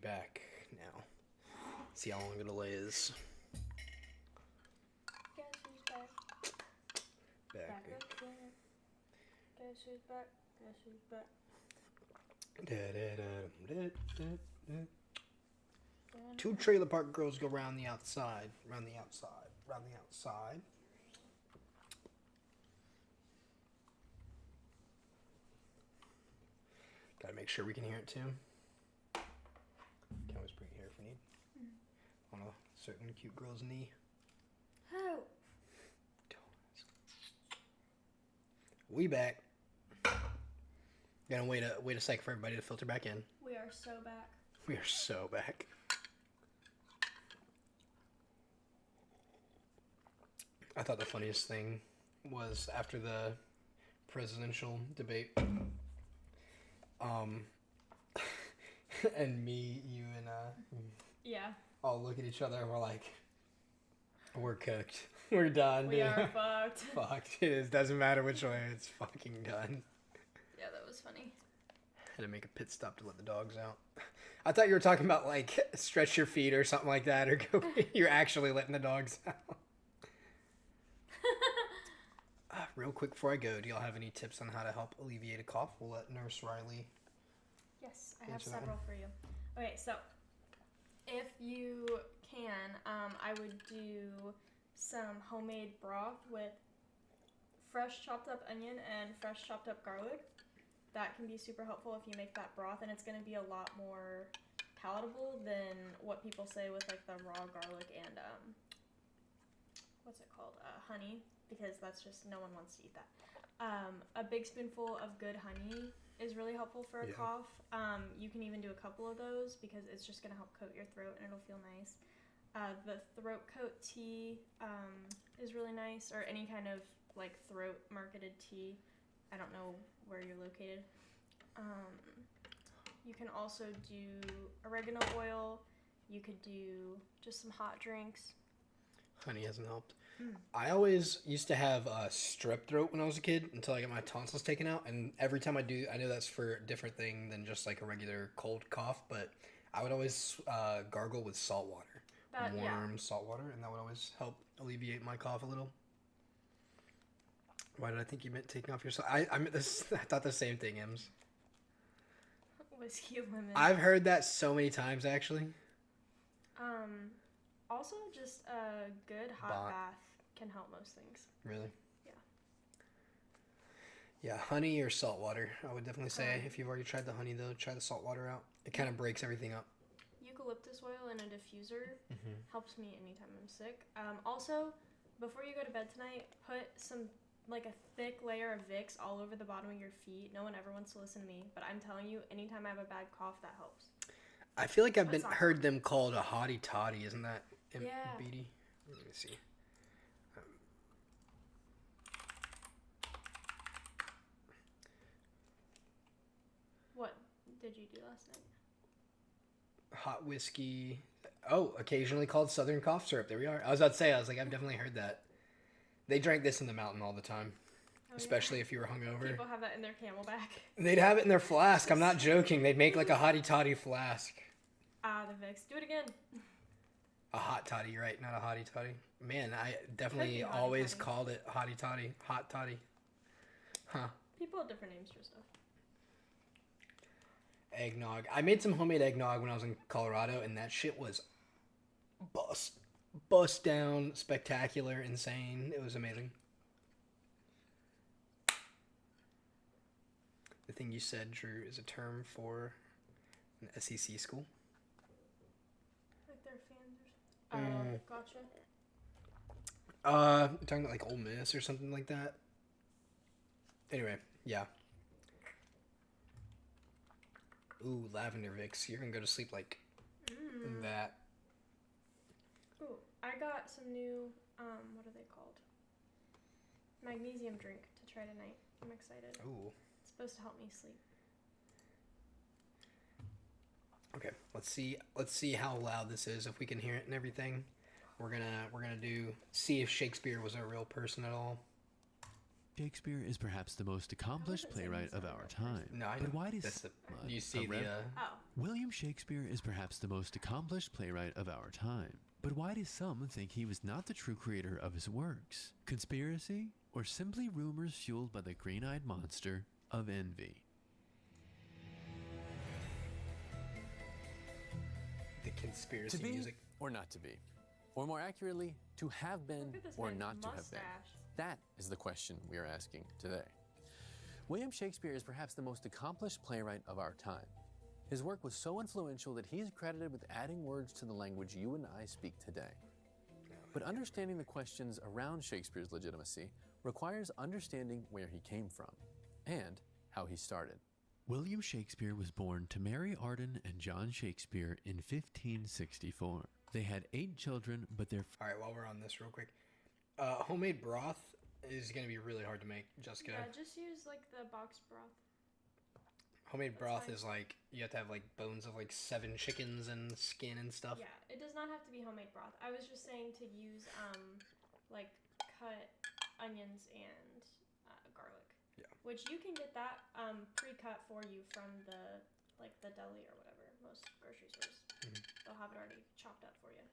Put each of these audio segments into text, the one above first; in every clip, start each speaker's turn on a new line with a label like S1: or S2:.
S1: back now. See how long the delay is.
S2: Guess who's back?
S1: Back.
S2: Again. Guess who's back? Guess who's back?
S1: Two trailer park girls go round the outside, round the outside, round the outside. Gotta make sure we can hear it too. Can always bring it here if we need. On a certain cute girl's knee.
S2: How?
S1: We back. Gotta wait a sec for everybody to filter back in.
S2: We are so back.
S1: We are so back. I thought the funniest thing was after the presidential debate, and me, you, and
S2: Yeah.
S1: all look at each other and we're like, we're cooked. We're done.
S2: We are fucked.
S1: Fucked. It doesn't matter which way, it's fucking done.
S2: Yeah, that was funny.
S1: Had to make a pit stop to let the dogs out. I thought you were talking about like stretch your feet or something like that, or go. You're actually letting the dogs out. Real quick before I go, do y'all have any tips on how to help alleviate a cough? We'll let Nurse Riley.
S2: Yes, I have several for you. Okay, so if you can, I would do some homemade broth with fresh chopped up onion and fresh chopped up garlic. That can be super helpful if you make that broth, and it's going to be a lot more palatable than what people say with like the raw garlic and what's it called, honey, because that's just, no one wants to eat that. A big spoonful of good honey is really helpful for a cough. You can even do a couple of those because it's just going to help coat your throat and it'll feel nice. The throat coat tea is really nice, or any kind of like throat marketed tea. I don't know where you're located. You can also do oregano oil. You could do just some hot drinks.
S1: Honey hasn't helped. I always used to have strep throat when I was a kid until I got my tonsils taken out. And every time I do, I know that's for a different thing than just like a regular cold cough, but I would always gargle with salt water. Warm salt water, and that would always help alleviate my cough a little. Why did I think you meant taking off your socks? I meant this. I thought the same thing, Ems.
S2: Whiskey lemon.
S1: I've heard that so many times, actually.
S2: Also, just a good hot bath can help most things.
S1: Really?
S2: Yeah.
S1: Yeah, honey or salt water. I would definitely say if you've already tried the honey, though, try the salt water out. It kind of breaks everything up.
S2: Eucalyptus oil in a diffuser helps me anytime I'm sick. Also, before you go to bed tonight, put some, like a thick layer of Vicks all over the bottom of your feet. No one ever wants to listen to me, but I'm telling you, anytime I have a bad cough, that helps.
S1: I feel like I've heard them called a hottie toddy. Isn't that BD? Let me see.
S2: What did you do last night?
S1: Hot whiskey. Oh, occasionally called Southern cough syrup. There we are. I was about to say, I've definitely heard that. They drank this in the mountain all the time. Especially if you were hungover.
S2: People have that in their Camelback.
S1: They'd have it in their flask. I'm not joking. They'd make like a hottie toddy flask.
S2: The Vicks. Do it again.
S1: A hot toddy, right? Not a hottie toddy. Man, I definitely always called it hottie toddy. Hot toddy. Huh.
S2: People have different names for stuff.
S1: Eggnog. I made some homemade eggnog when I was in Colorado, and that shit was bust down, spectacular, insane. It was amazing. The thing you said, Drew, is a term for an SEC school.
S2: Like their fans or something. Gotcha.
S1: You're talking about like Ole Miss or something like that. Anyway, yeah. Ooh, lavender Vicks. You're gonna go to sleep like that.
S2: Ooh, I got some new, what are they called? Magnesium drink to try tonight. I'm excited.
S1: Ooh.
S2: It's supposed to help me sleep.
S1: Okay, let's see how loud this is, if we can hear it and everything. We're gonna see if Shakespeare was a real person at all.
S3: Shakespeare is perhaps the most accomplished playwright of our time.
S1: No, I know.
S3: But why does
S1: you see the
S2: Oh.
S3: William Shakespeare is perhaps the most accomplished playwright of our time. But why do some think he was not the true creator of his works? Conspiracy? Or simply rumors fueled by the green-eyed monster of envy?
S1: The conspiracy
S4: To be
S1: music.
S4: or not to be? Or more accurately, to have been
S2: Look at this
S4: or
S2: man's
S4: not to have
S2: mustache.
S4: been? That is the question we are asking today. William Shakespeare is perhaps the most accomplished playwright of our time. His work was so influential that he is credited with adding words to the language you and I speak today. But understanding the questions around Shakespeare's legitimacy requires understanding where he came from and how he started.
S3: William Shakespeare was born to Mary Arden and John Shakespeare in 1564. They had 8 children, but their
S1: All right, while we're on this real quick. Homemade broth is going to be really hard to make, Jessica.
S2: Yeah, just use like the box broth.
S1: Homemade
S2: That's
S1: broth
S2: fine.
S1: is like, you have to have like bones of like 7 chickens and skin and stuff.
S2: Yeah, it does not have to be homemade broth. I was just saying to use like cut onions and garlic.
S1: Yeah.
S2: Which you can get that pre-cut for you from the deli or whatever. Most grocery stores.
S1: Mhm.
S2: They'll have it already chopped up for you.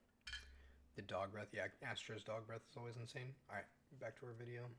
S1: The dog breath, yeah, Astro's dog breath is always insane. All right, back to our video.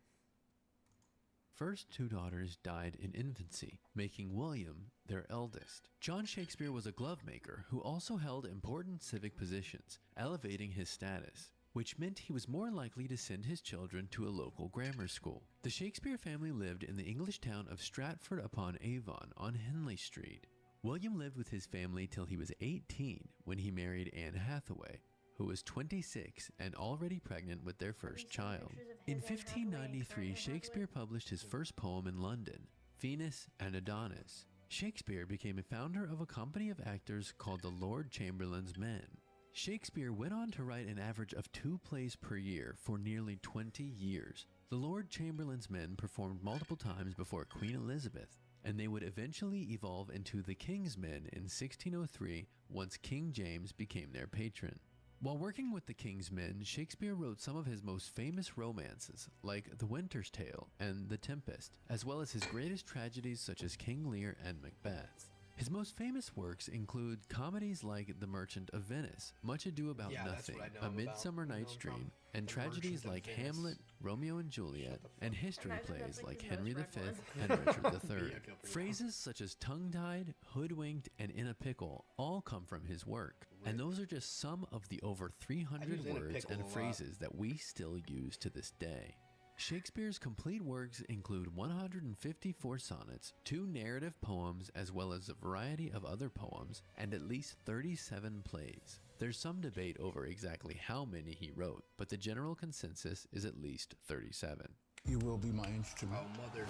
S3: first 2 daughters died in infancy, making William their eldest. John Shakespeare was a glove maker who also held important civic positions, elevating his status, which meant he was more likely to send his children to a local grammar school. The Shakespeare family lived in the English town of Stratford-upon-Avon on Henley Street. William lived with his family till he was 18 when he married Anne Hathaway, who was 26 and already pregnant with their first child. In 1593, Shakespeare published his first poem in London, Venus and Adonis. Shakespeare became a founder of a company of actors called the Lord Chamberlain's Men. Shakespeare went on to write an average of 2 plays per year for nearly 20 years. The Lord Chamberlain's Men performed multiple times before Queen Elizabeth, and they would eventually evolve into the King's Men in 1603 once King James became their patron. While working with the King's Men, Shakespeare wrote some of his most famous romances, like The Winter's Tale and The Tempest, as well as his greatest tragedies such as King Lear and Macbeth. His most famous works include comedies like The Merchant of Venice, Much Ado About
S1: Yeah, that's
S3: Nothing,
S1: what I know
S3: A
S1: him
S3: Midsummer
S1: about. I know
S3: Night's
S1: him from
S3: Dream, and
S1: The
S3: tragedies
S1: Merchant of
S3: like
S1: Venice.
S3: Hamlet, Romeo and Juliet,
S1: Shut the fuck
S3: and
S1: up.
S3: history
S2: Imagine
S3: plays
S2: that's like
S3: like
S2: his
S3: Henry
S2: most
S3: V
S2: read
S3: and
S2: one.
S3: Richard
S1: Yeah, I
S3: III.
S1: feel pretty
S3: Phrases such as tongue-tied, hoodwinked, and in a pickle all come from his work, and those are just some of the over
S1: I
S3: 300
S1: use in a
S3: words
S1: pickle
S3: and
S1: a lot.
S3: phrases that we still use to this day. Shakespeare's complete works include 154 sonnets, 2 narrative poems, as well as a variety of other poems, and at least 37 plays. There's some debate over exactly how many he wrote, but the general consensus is at least 37.
S5: You will be my instrument.
S1: Oh, mother.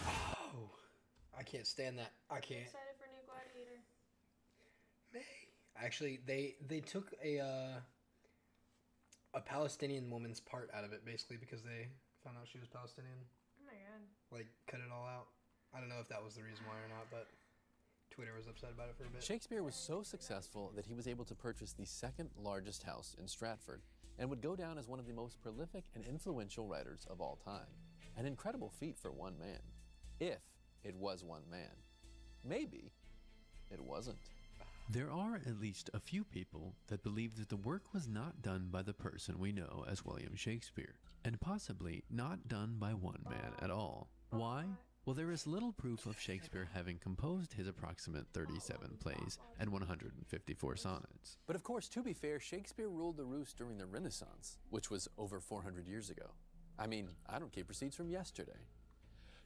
S1: Oh, I can't stand that. I can't.
S2: Excited for New Gladiator.
S1: May. Actually, they took a Palestinian woman's part out of it, basically, because they found out she was Palestinian.
S2: Oh my god.
S1: Like, cut it all out. I don't know if that was the reason why or not, but Twitter was upset about it for a bit.
S4: Shakespeare was so successful that he was able to purchase the second largest house in Stratford and would go down as one of the most prolific and influential writers of all time. An incredible feat for one man. If it was one man. Maybe it wasn't.
S3: There are at least a few people that believe that the work was not done by the person we know as William Shakespeare, and possibly not done by one man at all. Why? Well, there is little proof of Shakespeare having composed his approximate 37 plays and 154 sonnets.
S4: But of course, to be fair, Shakespeare ruled the roost during the Renaissance, which was over 400 years ago. I mean, I don't keep receipts from yesterday.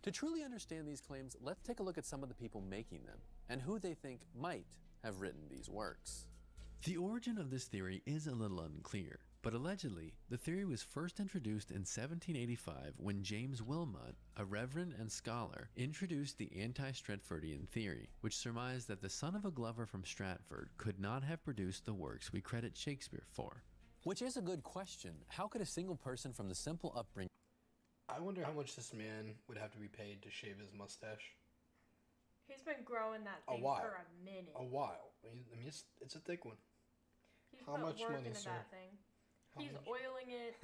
S4: To truly understand these claims, let's take a look at some of the people making them and who they think might have written these works.
S3: The origin of this theory is a little unclear, but allegedly, the theory was first introduced in 1785 when James Wilmot, a reverend and scholar, introduced the anti-Stratfordian theory, which surmised that the son of a glover from Stratford could not have produced the works we credit Shakespeare for.
S4: Which is a good question. How could a single person from the simple upbringing
S1: I wonder how much this man would have to be paid to shave his mustache.
S2: He's been growing that
S1: A
S2: thing
S1: while.
S2: for a minute.
S1: A while. I mean, it's a thick one.
S2: He's
S1: How
S2: put
S1: much
S2: work
S1: money,
S2: into
S1: sir?
S2: that thing.
S1: How
S2: He's
S1: much?
S2: oiling it.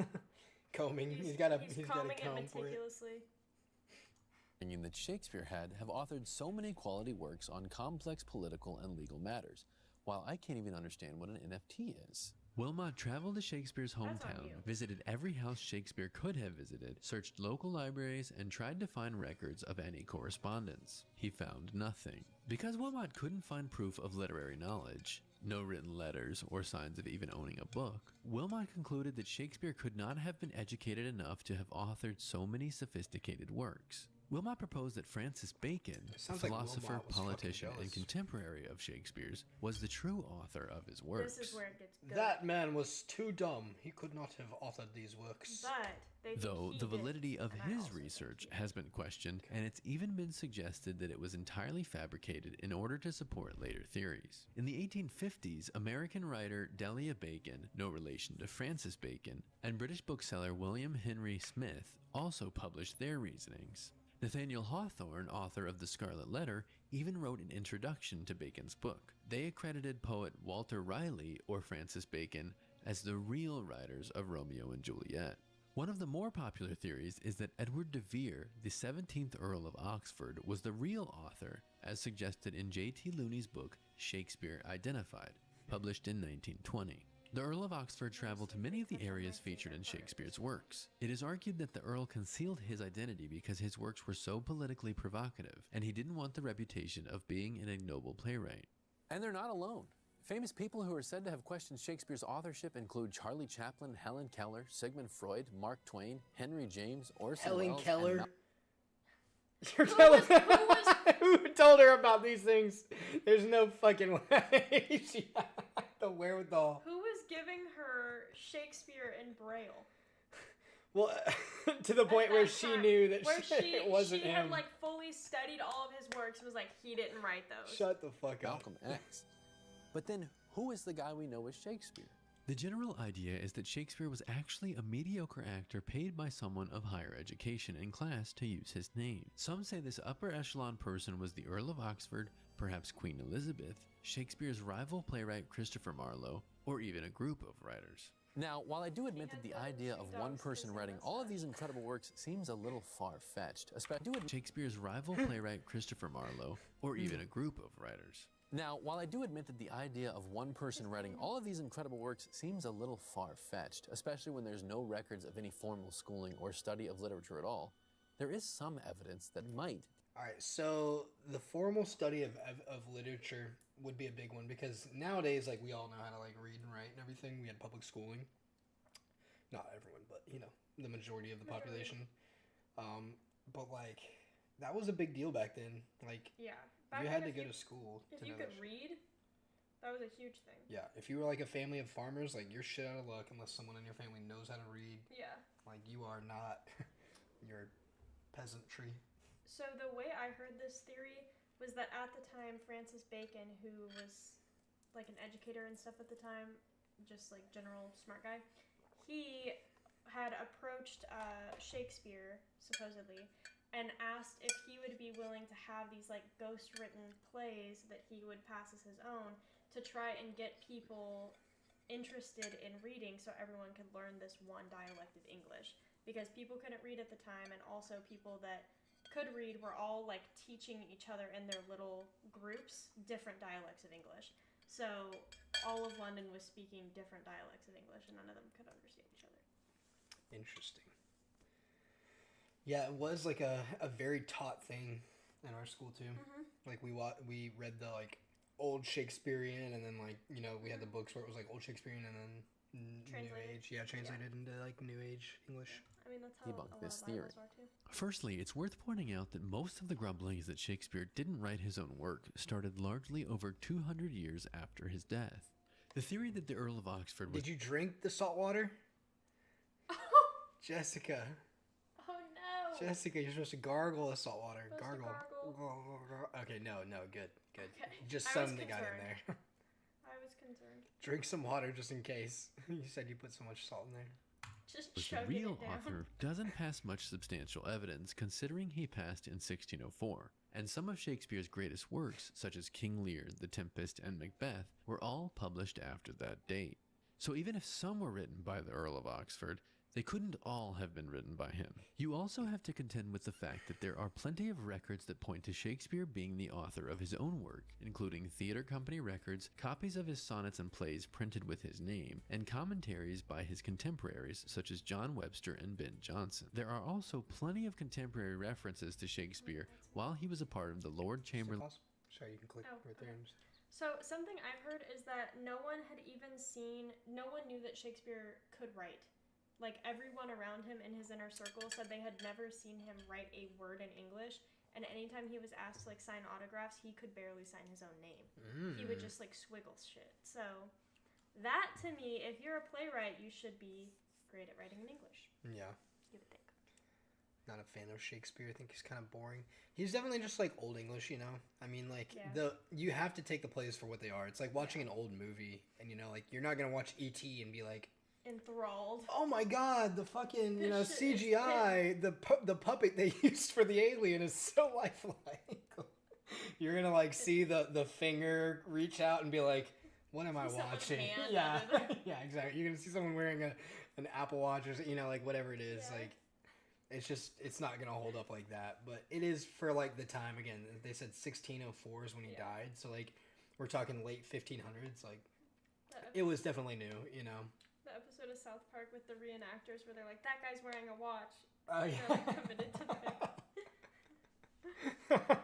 S1: Combing.
S2: He's
S1: He's got a
S2: he's
S1: he's got a
S2: combing it
S1: comb for it.
S2: meticulously.
S4: upbringing that Shakespeare had have authored so many quality works on complex political and legal matters, while I can't even understand what an NFT is.
S3: Wilmot traveled to Shakespeare's
S2: That's on
S3: hometown,
S2: you.
S3: visited every house Shakespeare could have visited, searched local libraries, and tried to find records of any correspondence. He found nothing. Because Wilmot couldn't find proof of literary knowledge, no written letters or signs of even owning a book, Wilmot concluded that Shakespeare could not have been educated enough to have authored so many sophisticated works. Wilmot proposed that Francis Bacon, a
S1: sounds like
S3: philosopher,
S1: Wilmot was fucking
S3: politician, and
S1: jealous.
S3: contemporary of Shakespeare's, was the true author of his works.
S2: This is where it gets good.
S1: That man was too dumb. He could not have authored these works.
S2: But they think
S3: Though
S2: he
S3: the
S2: did,
S3: validity of
S2: and I
S3: his
S2: also think
S3: research
S2: he did.
S3: has been questioned, and it's even been suggested that it was entirely fabricated in order to support later theories. In the 1850s, American writer Delia Bacon, no relation to Francis Bacon, and British bookseller William Henry Smith also published their reasonings. Nathaniel Hawthorne, author of The Scarlet Letter, even wrote an introduction to Bacon's book. They accredited poet Walter Riley or Francis Bacon as the real writers of Romeo and Juliet. One of the more popular theories is that Edward de Vere, the 17th Earl of Oxford, was the real author, as suggested in J.T. Looney's book Shakespeare Identified, published in 1920. The Earl of Oxford traveled to many of the areas featured in Shakespeare's works. It is argued that the Earl concealed his identity because his works were so politically provocative, and he didn't want the reputation of being an ignoble playwright.
S4: And they're not alone. Famous people who are said to have questioned Shakespeare's authorship include Charlie Chaplin, Helen Keller, Sigmund Freud, Mark Twain, Henry James, Orson
S1: Helen
S4: Welles, and
S1: Keller. You're telling who told her about these things? There's no fucking way. She had the wherewithal.
S2: Who was giving her Shakespeare in Braille?
S1: Well, to the point
S2: At
S1: where
S2: that
S1: she
S2: time,
S1: knew that
S2: where
S1: it wasn't
S2: she
S1: him.
S2: had like fully studied all of his works and was like, he didn't write those.
S1: Shut the fuck up.
S4: Malcolm X. But then, who is the guy we know as Shakespeare?
S3: The general idea is that Shakespeare was actually a mediocre actor paid by someone of higher education and class to use his name. Some say this upper echelon person was the Earl of Oxford, perhaps Queen Elizabeth, Shakespeare's rival playwright Christopher Marlowe, or even a group of writers.
S4: Now, while I do admit that
S2: had
S4: the
S2: the
S4: idea
S2: two
S4: of one
S2: dogs
S4: person
S2: kissing
S4: writing
S2: us
S4: all of
S2: last
S4: these incredible works seems a little far-fetched, especially
S3: Shakespeare's rival playwright Christopher Marlowe, or even a group of writers.
S4: Now, while I do admit that the idea of one person writing all of these incredible works seems a little far-fetched, especially when there's no records of any formal schooling or study of literature at all, there is some evidence that might.
S1: All right, so the formal study of literature would be a big one because nowadays, like, we all know how to like read and write and everything. We had public schooling. Not everyone, but you know, the majority of the population. But like, that was a big deal back then. Like,
S2: Yeah.
S1: you
S2: Back
S1: had
S2: then,
S1: to go to school
S2: If
S1: to
S2: you
S1: know
S2: could
S1: that shit.
S2: read, that was a huge thing.
S1: Yeah, if you were like a family of farmers, like you're shit out of luck unless someone in your family knows how to read.
S2: Yeah.
S1: Like you are not your peasantry.
S2: So the way I heard this theory was that at the time, Francis Bacon, who was like an educator and stuff at the time, just like general smart guy, he had approached Shakespeare, supposedly, and asked if he would be willing to have these like ghost written plays that he would pass as his own to try and get people interested in reading so everyone could learn this one dialect of English, because people couldn't read at the time, and also people that could read were all like teaching each other in their little groups different dialects of English. So all of London was speaking different dialects of English and none of them could understand each other.
S1: Interesting. Yeah, it was like a very taught thing in our school too. Like we read the like old Shakespearean, and then like, you know, we had the books where it was like old Shakespearean and then New
S2: Translated.
S1: Age. Yeah, translated into like New Age English.
S2: I mean, that's how
S4: Debunk
S2: a lot
S4: this
S2: of
S4: theory.
S2: Bibles are too.
S3: Firstly, it's worth pointing out that most of the grumblings that Shakespeare didn't write his own work started largely over 200 years after his death. The theory that the Earl of Oxford was
S1: Did you drink the salt water? Jessica.
S2: Oh no!
S1: Jessica, you're supposed to gargle the salt water.
S2: Supposed to
S1: Gargle.
S2: gargle.
S1: Okay, no, good.
S2: Okay.
S1: Just
S2: I was
S1: some that got in
S2: concerned.
S1: there.
S2: I was concerned.
S1: Drink some water just in case. You said you put so much salt in there.
S2: Just
S3: the
S2: chugging
S3: real
S2: it down.
S3: author doesn't pass much substantial evidence, considering he passed in 1604, and some of Shakespeare's greatest works, such as King Lear, The Tempest, and Macbeth, were all published after that date. So even if some were written by the Earl of Oxford, They couldn't all have been written by him. You also have to contend with the fact that there are plenty of records that point to Shakespeare being the author of his own work, including theater company records, copies of his sonnets and plays printed with his name, and commentaries by his contemporaries such as John Webster and Ben Jonson. There are also plenty of contemporary references to Shakespeare while he was a part of the Lord Chamberlain.
S1: Sorry, you can click right there.
S2: So something I've heard is that no one knew that Shakespeare could write. Like, everyone around him in his inner circle said they had never seen him write a word in English, and anytime he was asked to, like, sign autographs, he could barely sign his own name. He would just, like, swiggle shit. So, that, to me, if you're a playwright, you should be great at writing in English.
S1: Yeah.
S2: You would think.
S1: Not a fan of Shakespeare. I think he's kind of boring. He's definitely just, like, Old English, you know? I mean, like, you have to take the plays for what they are. It's like watching an old movie, and, you know, like, you're not going to watch E.T. and be like,
S2: enthralled.
S1: Oh my god, the fucking, CGI, the puppet they used for the alien is so lifelike. You're gonna, like, see the finger reach out and be like, what am I watching? Yeah, yeah, exactly. You're gonna see someone wearing an Apple Watch or, you know, like, whatever it is. Like, it's not gonna hold up like that. But it is for, like, the time. Again, they said 1604 is when he died, so, like, we're talking late 1500s. Like, it was definitely new, you know.
S2: The episode of South Park with the reenactors where they're like, that guy's wearing a watch.
S1: Oh, yeah.
S2: They're, like, committed to the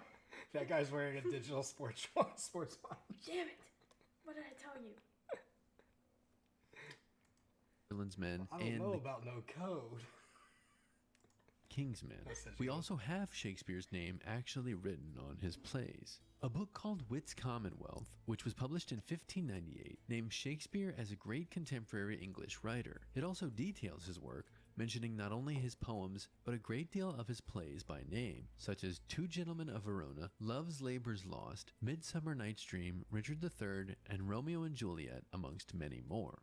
S1: That guy's wearing a digital sports watch.
S2: Damn it. What did I tell you?
S3: Men
S1: I don't know about no code.
S3: Kingsman. We also have Shakespeare's name actually written on his plays. A book called Wit's Commonwealth, which was published in 1598, named Shakespeare as a great contemporary English writer. It also details his work, mentioning not only his poems, but a great deal of his plays by name, such as Two Gentlemen of Verona, Love's Labour's Lost, Midsummer Night's Dream, Richard III, and Romeo and Juliet, amongst many more.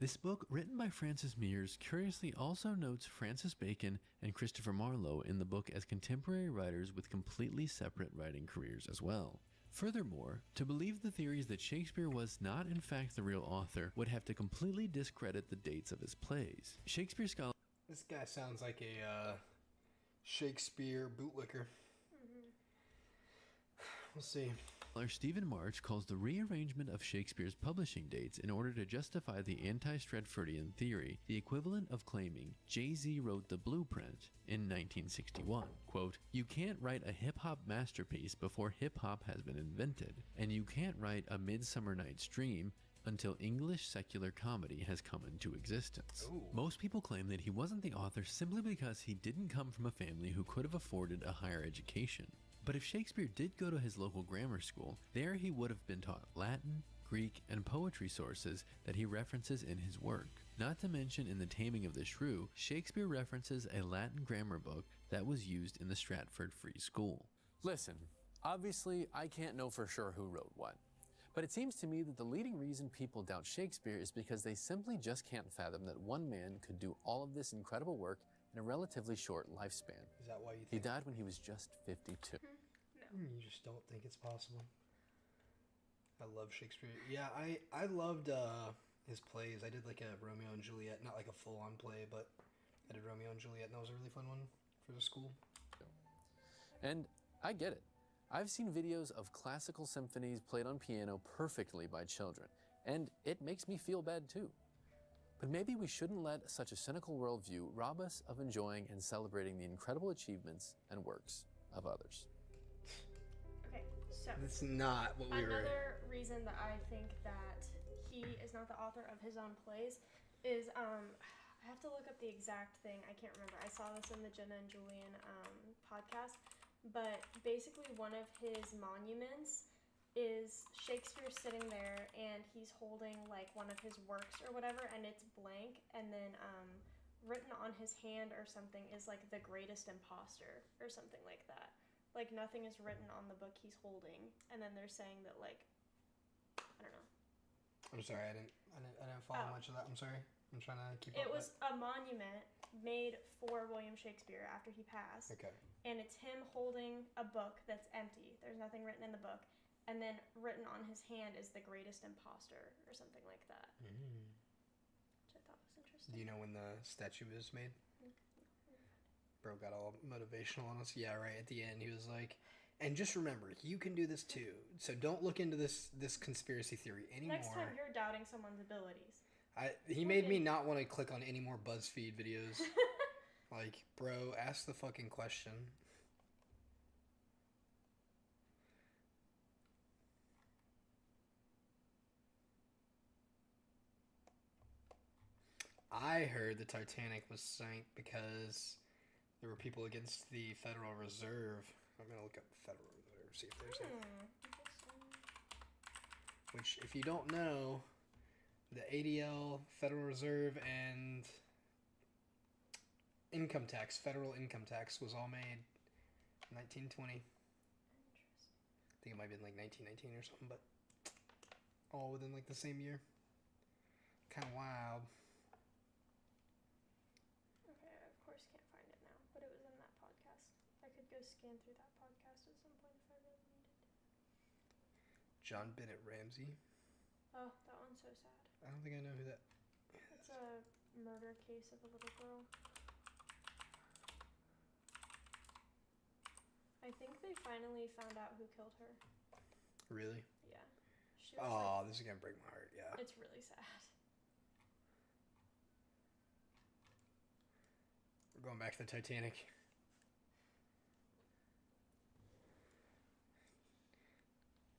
S3: This book, written by Francis Mears, curiously also notes Francis Bacon and Christopher Marlowe in the book as contemporary writers with completely separate writing careers as well. Furthermore, to believe the theories that Shakespeare was not in fact the real author would have to completely discredit the dates of his plays. Shakespeare scholar...
S1: This guy sounds like a Shakespeare bootlicker. We'll see.
S3: Stephen March calls the rearrangement of Shakespeare's publishing dates in order to justify the anti-Stratfordian theory the equivalent of claiming Jay-Z wrote the blueprint in 1961. Quote, you can't write a hip-hop masterpiece before hip-hop has been invented, and you can't write A Midsummer Night's Dream until English secular comedy has come into existence. Ooh. Most people claim that he wasn't the author simply because he didn't come from a family who could have afforded a higher education. But if Shakespeare did go to his local grammar school, there he would have been taught Latin, Greek, and poetry sources that he references in his work. Not to mention in The Taming of the Shrew, Shakespeare references a Latin grammar book that was used in the Stratford Free School.
S4: Listen, obviously I can't know for sure who wrote what. But it seems to me that the leading reason people doubt Shakespeare is because they simply just can't fathom that one man could do all of this incredible work in a relatively short lifespan.
S1: Is that why you think?
S4: He died when he was just 52.
S2: No.
S1: You just don't think it's possible. I love Shakespeare. Yeah, I loved his plays. I did like a Romeo and Juliet, not like a full-on play, but I did Romeo and Juliet, and that was a really fun one for the school.
S4: And I get it. I've seen videos of classical symphonies played on piano perfectly by children, and it makes me feel bad too. But maybe we shouldn't let such a cynical worldview rob us of enjoying and celebrating the incredible achievements and works of others.
S2: Okay, so
S1: That's not what we were...
S2: Another reason that I think that he is not the author of his own plays is, I have to look up the exact thing. I can't remember. I saw this in the Jenna and Julian podcast. But basically one of his monuments is Shakespeare sitting there and he's holding like one of his works or whatever, and it's blank, and then written on his hand or something is like the greatest imposter or something like that. Like nothing is written on the book he's holding, and then they're saying that like, I don't know.
S1: I'm sorry, I didn't follow much of that. I'm sorry. I'm trying to keep up.
S2: It was a monument made for William Shakespeare after he passed.
S1: Okay.
S2: And it's him holding a book that's empty. There's nothing written in the book. And then written on his hand is the greatest imposter or something like that. Which I thought was interesting.
S1: Do you know when the statue was made? Bro got all motivational on us. Yeah, right. At the end, he was like, and just remember, you can do this too. So don't look into this conspiracy theory anymore.
S2: Next time you're doubting someone's abilities.
S1: He made me not want to click on any more BuzzFeed videos. Like, bro, ask the fucking question. I heard the Titanic was sank because there were people against the Federal Reserve. I'm gonna look up the Federal Reserve, see if there's anything. Which, if you don't know, the ADL, Federal Reserve, and income tax, federal income tax, was all made in 1920. I think it might have been like 1919 or something, but all within like the same year. Kind of wild.
S2: Okay, I of course can't find it now, but it was in that podcast. I could go scan through that podcast at some point if I really needed to.
S1: John Bennett Ramsey.
S2: Oh, that one's so sad.
S1: I don't think I know who that is.
S2: It's a murder case of a little girl. I think they finally found out who killed her.
S1: Really?
S2: Yeah. She was
S1: This is gonna break my heart. Yeah.
S2: It's really sad.
S1: We're going back to the Titanic.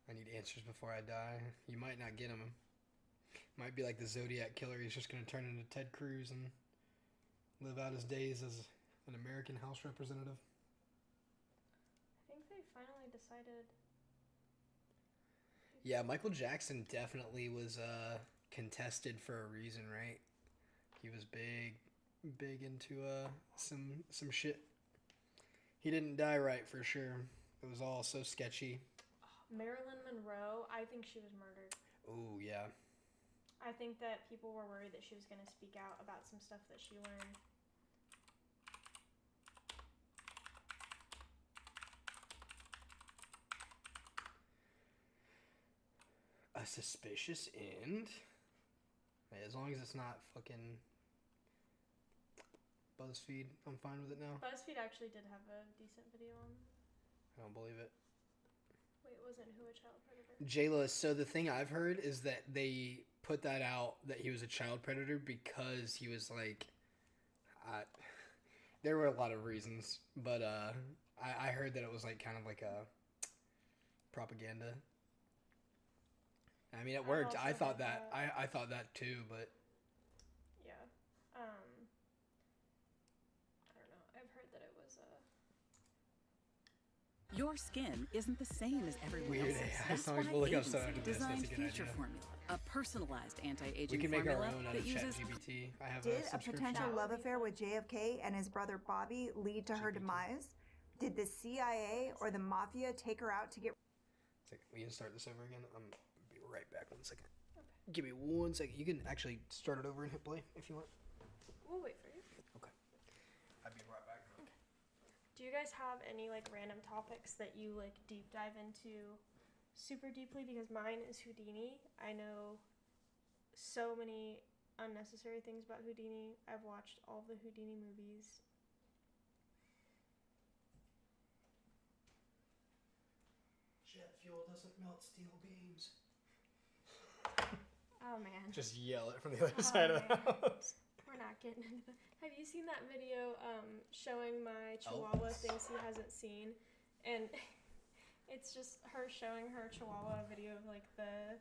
S1: I need answers before I die. You might not get them. Might be like the Zodiac Killer. He's just gonna turn into Ted Cruz and live out his days as an American House representative.
S2: I think they finally decided.
S1: Yeah, Michael Jackson definitely was contested for a reason, right? He was big into some shit. He didn't die right for sure. It was all so sketchy.
S2: Marilyn Monroe, I think she was murdered.
S1: Oh, yeah.
S2: I think that people were worried that she was going to speak out about some stuff that she learned.
S1: A suspicious end? As long as it's not fucking BuzzFeed, I'm fine with it now.
S2: BuzzFeed actually did have a decent video on.
S1: I don't believe it.
S2: Wait, wasn't Who a Child Predator?
S1: Jayla, so the thing I've heard is that they put that out that he was a child predator because he was like, there were a lot of reasons, but I heard that it was like kind of like a propaganda. I mean, it worked. I thought that. I thought that too, but
S2: yeah. I don't know. I've heard that it was
S6: Your skin isn't the same as everyone
S1: Weird
S6: else's.
S1: AI
S6: That's
S1: songs.
S6: why
S1: We'll look up
S6: Agency
S1: some after this. That's a
S6: designed
S1: good
S6: Future
S1: idea.
S6: Formula, a personalized
S1: we
S6: anti-aging
S1: can make our
S6: formula
S1: own out
S6: that
S1: of
S6: uses
S1: ChatGPT. I have
S7: Did
S1: a
S7: a
S1: subscription.
S7: potential
S2: That
S7: love
S2: would be
S7: affair
S2: fun.
S7: with JFK and his brother Bobby lead to her
S1: GPT.
S7: demise? Did the CIA or the mafia take her out to get
S1: We can start this over again. I'm gonna be right back. 1 second. Give me 1 second. You can actually start it over and hit play if you want.
S2: We'll wait for you.
S1: Okay. I'll be right back.
S2: Do you guys have any like random topics that you like deep dive into super deeply? Because mine is Houdini. I know so many unnecessary things about Houdini. I've watched all of the Houdini movies.
S1: Jet fuel doesn't melt steel beams.
S2: Oh man.
S1: Just yell it from the other side of the
S2: man.
S1: house.
S2: We're not getting into that. Have you seen that video showing my Chihuahua things he hasn't seen? And it's just her showing her Chihuahua a video of like the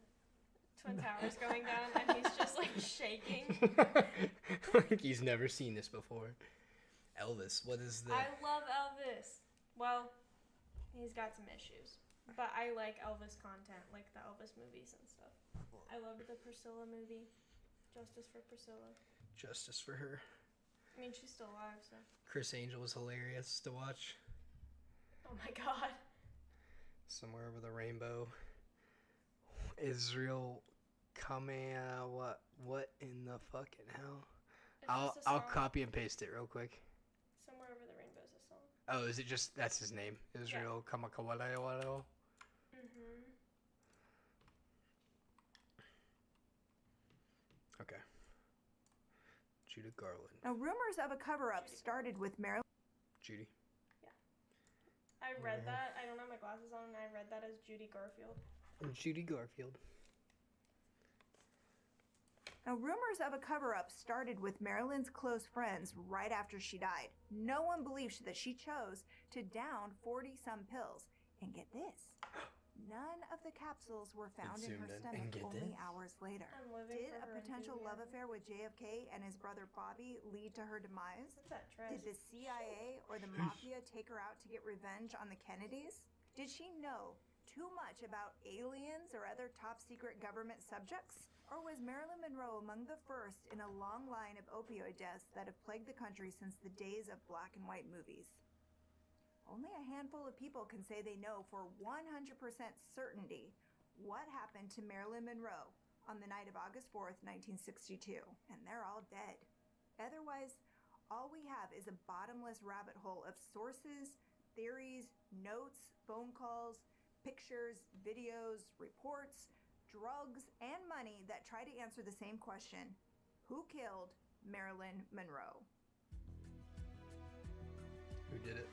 S2: Twin Towers going down and he's just like shaking.
S1: Like he's never seen this before. Elvis, what is the...
S2: I love Elvis. Well, he's got some issues. But I like Elvis content, like the Elvis movies and stuff. I loved the Priscilla movie. Justice for Priscilla.
S1: Justice for her.
S2: I mean, she's still alive, so.
S1: Chris Angel was hilarious to watch.
S2: Oh my god.
S1: Somewhere over the rainbow. Israel Kamea, what in the fucking hell?
S2: It's just a
S1: I'll
S2: song.
S1: copy and paste it real quick.
S2: Somewhere Over the Rainbow is a song.
S1: Oh, is it just, that's his name? Israel Kamakawaleo?
S2: Mm-hmm.
S1: Okay. Judy Garland.
S7: Now, rumors of a cover-up started with Marilyn.
S1: Judy.
S2: I read that. I don't have my glasses on, and I read that as Judy Garfield.
S1: Judy Garfield.
S7: Now, rumors of a cover-up started with Marilyn's close friends right after she died. No one believes that she chose to down 40-some pills. And get this, none of the capsules were found in her stomach only hours later. Did a potential love affair with JFK and his brother Bobby lead to her demise?
S2: What's that dress?
S7: Did the CIA or the mafia take her out to get revenge on the Kennedys? Did she know too much about aliens or other top-secret government subjects? Or was Marilyn Monroe among the first in a long line of opioid deaths that have plagued the country since the days of black and white movies? Only a handful of people can say they know for 100% certainty what happened to Marilyn Monroe on the night of August 4th, 1962, and they're all dead. Otherwise, all we have is a bottomless rabbit hole of sources, theories, notes, phone calls, pictures, videos, reports, drugs, and money that try to answer the same question: who killed Marilyn Monroe?
S1: Who did it?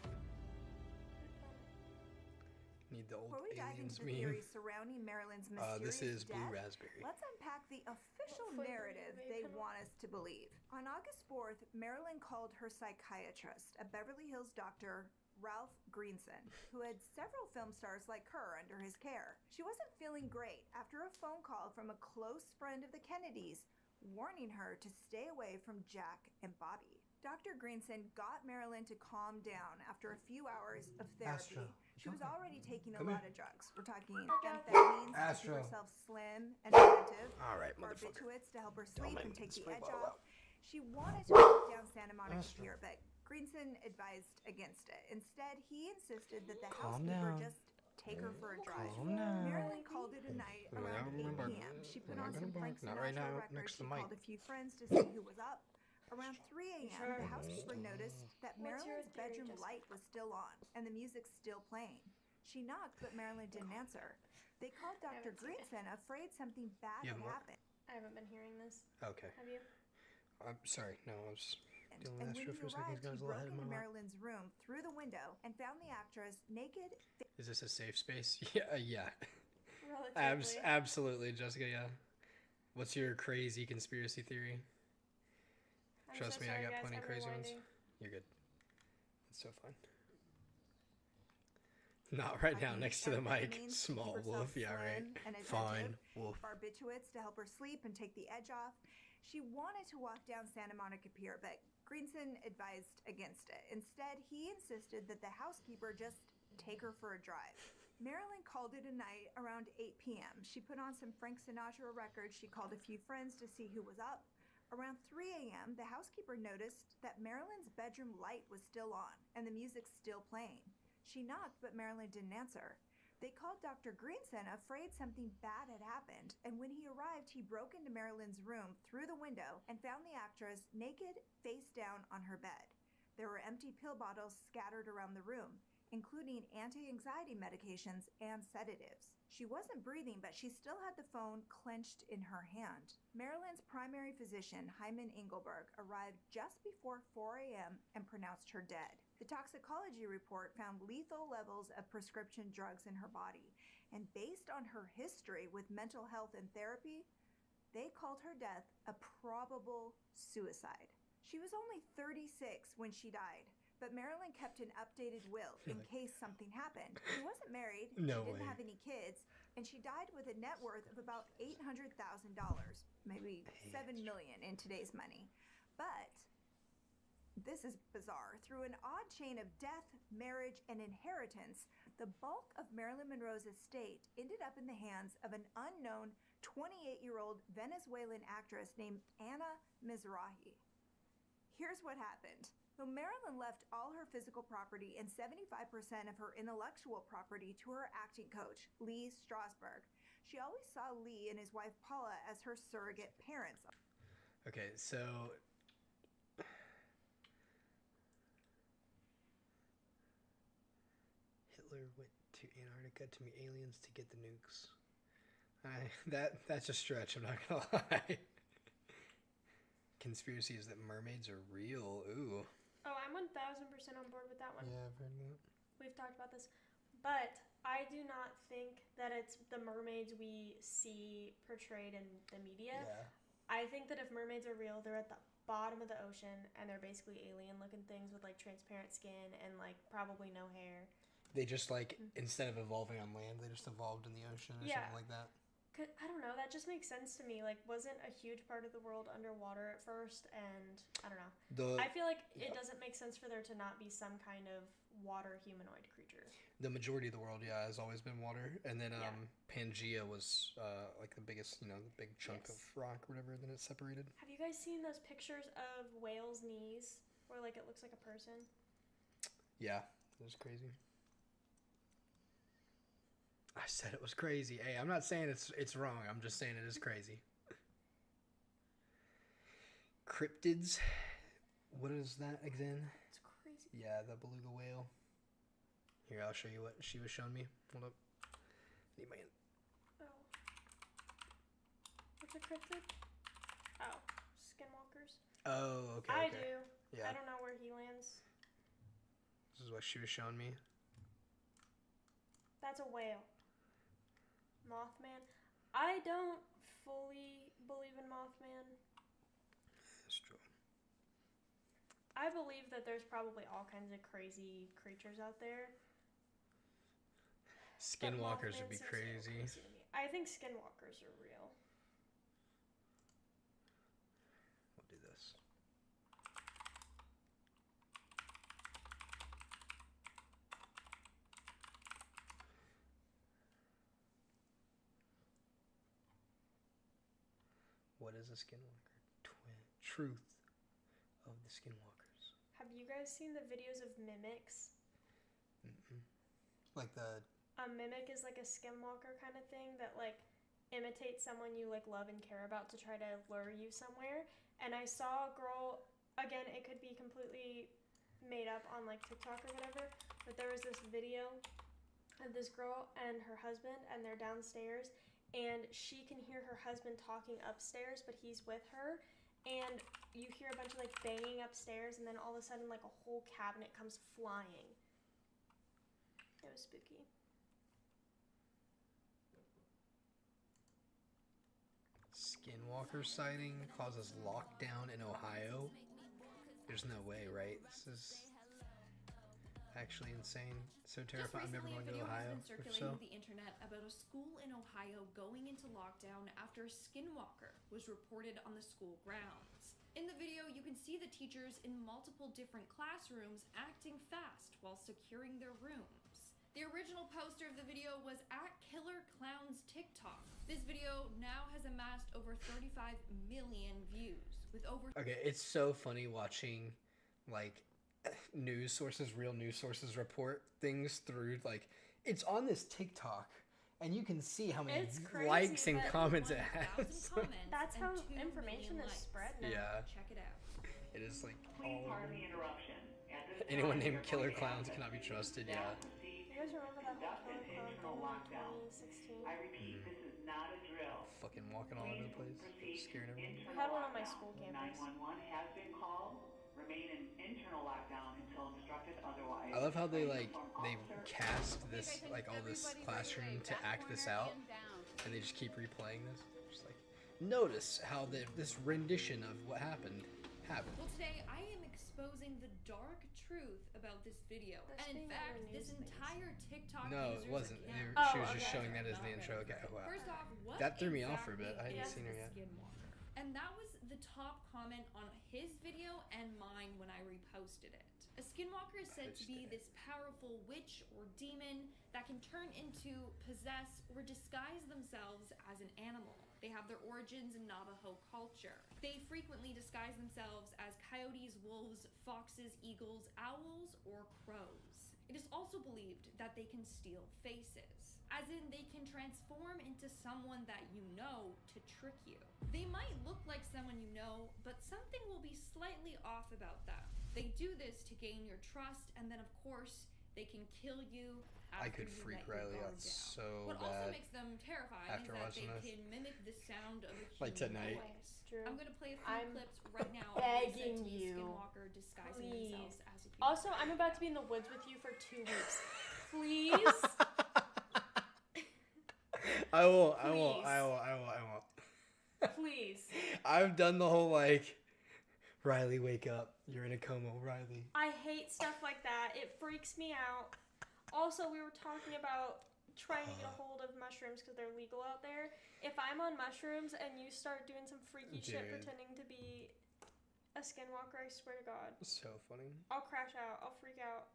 S1: Need the old
S7: Before we dive
S1: aliens
S7: into the
S1: meme.
S7: theories surrounding Marilyn's mysterious
S1: This is
S7: death,
S1: Blue Raspberry.
S7: let's unpack the official
S2: What flavor
S7: narrative
S2: do
S7: they
S2: come
S7: want us to believe. On August 4th, Marilyn called her psychiatrist, a Beverly Hills doctor, Ralph Greenson, who had several film stars like her under his care. She wasn't feeling great after a phone call from a close friend of the Kennedys warning her to stay away from Jack and Bobby. Dr. Greenson got Marilyn to calm down after a few hours of therapy.
S1: Astro,
S7: She was already taking a
S1: Come
S7: lot
S1: here.
S7: of drugs. We're talking amphetamines to keep
S1: Astro.
S7: herself slim and attentive,
S1: All right, motherfucker.
S7: barbiturates to help her sleep
S1: make
S7: and
S1: me
S7: take the
S1: spray
S7: edge
S1: bottle
S7: off.
S1: out.
S7: She wanted to walk down Santa Monica
S1: Astro.
S7: Pier, but Greenson advised against it. Instead, he insisted that the
S1: Calm
S7: housekeeper
S1: down.
S7: just take her for a drive.
S1: Calm down.
S7: Marilyn called it a night
S1: We're
S7: around
S1: not
S7: 8
S1: gonna bark.
S7: p.m. She put
S1: We're
S7: on
S1: not
S7: some
S1: gonna
S7: Frank
S1: bark. Not
S7: Sinatra
S1: right now,
S7: records.
S1: next to
S7: She
S1: the mic.
S7: called a few friends to see who was up. Around 3 a.m.,
S2: Sure.
S7: the housekeeper noticed that
S2: What's your
S7: Marilyn's
S2: theory,
S7: bedroom
S2: Jessica?
S7: light was still on and the music still playing. She knocked, but Marilyn didn't answer. They called Dr.
S2: haven't seen it.
S7: Greenson, afraid something bad
S1: You
S7: had
S1: have more?
S7: happened.
S2: I haven't been hearing this.
S1: Okay.
S2: Have you?
S1: I'm sorry. No, I was dealing
S7: And
S1: with
S7: when
S1: Astro
S7: he
S1: for a second.
S7: arrived,
S1: Guys,
S7: he
S1: a little
S7: broke
S1: ahead of
S7: into
S1: my life.
S7: Marilyn's room through the window and found the actress naked.
S1: Is this a safe space? Yeah, yeah.
S2: Relatively.
S1: Absolutely, Jessica. Yeah. What's your crazy conspiracy theory?
S2: I'm
S1: Trust
S2: so
S1: me,
S2: sorry,
S1: I got
S2: guys.
S1: plenty
S2: I'm
S1: of crazy ones.
S2: rewinding.
S1: You're good. It's so fun. Not right now,
S7: taking
S1: next to the mic.
S7: amphetamines to keep
S1: Small
S7: herself
S1: wolf. Yeah, right.
S7: slim and
S1: Fine.
S7: attentive,
S1: Wolf.
S7: barbiturates to help her sleep and take the edge off. She wanted to walk down Santa Monica Pier, but Greenson advised against it. Instead, he insisted that the housekeeper just take her for a drive. Marilyn called it a night around 8 p.m. She put on some Frank Sinatra records. She called a few friends to see who was up. Around 3 a.m., the housekeeper noticed that Marilyn's bedroom light was still on and the music still playing. She knocked, but Marilyn didn't answer. They called Dr. Greenson, afraid something bad had happened, and when he arrived, he broke into Marilyn's room through the window and found the actress naked, face down on her bed. There were empty pill bottles scattered around the room, including anti-anxiety medications and sedatives. She wasn't breathing, but she still had the phone clenched in her hand. Marilyn's primary physician, Hyman Engelberg, arrived just before 4 a.m. and pronounced her dead. The toxicology report found lethal levels of prescription drugs in her body, and based on her history with mental health and therapy, they called her death a probable suicide. She was only 36 when she died, but Marilyn kept an updated will in case something happened. She wasn't married,
S1: No
S7: she didn't
S1: way.
S7: have any kids, and she died with a net worth of about $800,000, maybe $7 million in today's money. But this is bizarre. Through an odd chain of death, marriage, and inheritance, the bulk of Marilyn Monroe's estate ended up in the hands of an unknown 28-year-old Venezuelan actress named Anna Mizrahi. Here's what happened. Though Marilyn left all her physical property and 75% of her intellectual property to her acting coach, Lee Strasberg, she always saw Lee and his wife Paula as her surrogate parents.
S1: Okay, so Hitler went to Antarctica to meet aliens to get the nukes. That's a stretch, I'm not gonna lie. conspiracy is that mermaids are real. Ooh.
S2: Oh, I'm 1000% on board with that one.
S1: Yeah, I've heard that.
S2: We've talked about this. But I do not think that it's the mermaids we see portrayed in the media.
S1: Yeah.
S2: I think that if mermaids are real, they're at the bottom of the ocean and they're basically alien-looking things with like transparent skin and like probably no hair.
S1: They just like instead of evolving on land, they just evolved in the ocean or something like that.
S2: I don't know. That just makes sense to me. Like, wasn't a huge part of the world underwater at first, and I don't know. I feel like it doesn't make sense for there to not be some kind of water humanoid creature.
S1: The majority of the world, has always been water, and then Pangea was like the biggest, the big chunk of rock or whatever. Then it's separated.
S2: Have you guys seen those pictures of whales' knees, where like it looks like a person?
S1: Yeah, it was crazy. I said it was crazy. Hey, I'm not saying it's wrong. I'm just saying it is crazy. Cryptids. What is that again?
S2: It's crazy.
S1: Yeah, the beluga whale. Here, I'll show you what she was showing me. Hold up. Need my...
S2: Oh. What's a cryptid? Oh, skinwalkers.
S1: Oh, okay.
S2: I do.
S1: Yeah.
S2: I don't know where he lands.
S1: This is what she was showing me.
S2: That's a whale. Mothman. I don't fully believe in Mothman.
S1: That's true.
S2: I believe that there's probably all kinds of crazy creatures out there.
S1: Skinwalkers would be crazy.
S2: I think skinwalkers are real.
S1: We'll do this. What is a skinwalker? Truth of the skinwalkers.
S2: Have you guys seen the videos of mimics?
S1: Like the...
S2: A mimic is like a skinwalker kind of thing that like imitates someone you like love and care about to try to lure you somewhere. And I saw a girl, again, it could be completely made up on like TikTok or whatever, but there was this video of this girl and her husband, and they're downstairs, and she can hear her husband talking upstairs, but he's with her, and you hear a bunch of like banging upstairs, and then all of a sudden like a whole cabinet comes flying. It was spooky.
S1: Skinwalker sighting causes lockdown in Ohio. There's no way, right? This is actually insane. So terrifying. I'm never going to Ohio.
S8: Just recently, a video has been circulating the internet about a school in Ohio going into lockdown after a skinwalker was reported on the school grounds. In the video, you can see the teachers in multiple different classrooms acting fast while securing their rooms. The original poster of the video was at Killer Clown's TikTok. This video now has amassed over 35 million views with over...
S1: Okay, it's so funny watching like news sources, real news sources report things through like it's on this TikTok and you can see how many likes and comments it has.
S2: That's how information is spread now.
S1: Yeah.
S8: Check it out.
S1: It is like
S9: Please pardon the interruption.
S1: anyone named Killer Clowns cannot be trusted. Yeah.
S2: You guys remember that whole Killer Clown thing in 2016?
S9: I repeat, this is not a drill.
S1: Fucking walking all over the place, scaring everyone.
S2: I had one on my school campus.
S9: 911 has been called. Remain in internal lockdown until instructed otherwise.
S1: I love how they cast this like all this classroom to act this out, and they just keep replaying this. Just like notice how this rendition of what happened.
S8: Well, today I am exposing the dark truth about this video. And in fact, this entire TikTok
S1: No, it
S8: user's
S1: wasn't.
S8: account-
S1: She was just showing that as the intro. Okay, wow.
S8: First off, what
S1: That threw me off for a
S8: exactly
S1: bit. I hadn't
S8: is
S1: seen her
S8: a
S1: yet.
S8: skinwalker? And that was the top comment on his video and mine when I reposted it. A skinwalker is said to be this powerful witch or demon that can turn into, possess, or disguise themselves as an animal. They have their origins in Navajo culture. They frequently disguise themselves as coyotes, wolves, foxes, eagles, owls, or crows. It is also believed that they can steal faces, as in they can transform into someone that you know to trick you. They might look like someone you know, but something will be slightly off about them. They do this to gain your trust, and then of course, They can kill you.
S1: I could
S8: after you
S1: freak
S8: let your
S1: Riley
S8: guard
S1: out
S8: down.
S1: so
S8: What
S1: bad.
S8: also makes them terrifying
S1: after
S8: is that
S1: watching
S8: they
S1: this.
S8: can mimic the sound of a human
S1: Like tonight.
S8: voice.
S2: True.
S8: I'm gonna play a few
S2: I'm
S8: clips right now.
S2: begging
S8: of a
S2: you,
S8: Skinwalker disguising
S2: please.
S8: themselves as a human.
S2: Also, I'm about to be in the woods with you for 2 weeks. Please.
S1: I won't.
S2: Please.
S1: I've done the whole like, Riley, wake up. You're in a coma, Riley.
S2: I hate stuff like that. It freaks me out. Also, we were talking about trying to get a hold of mushrooms because they're legal out there. If I'm on mushrooms and you start doing some freaky shit
S1: Dude.
S2: pretending to be a skinwalker, I swear to God,
S1: So funny.
S2: I'll crash out. I'll freak out.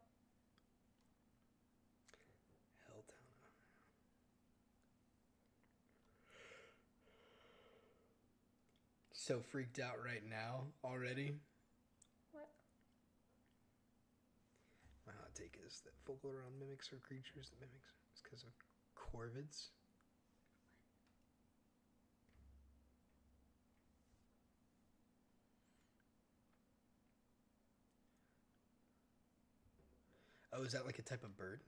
S1: Helltown. So freaked out right now already.
S2: What?
S1: My hot take is that vocal around mimics are creatures that mimics. It's because of corvids. Oh, is that like a type of bird?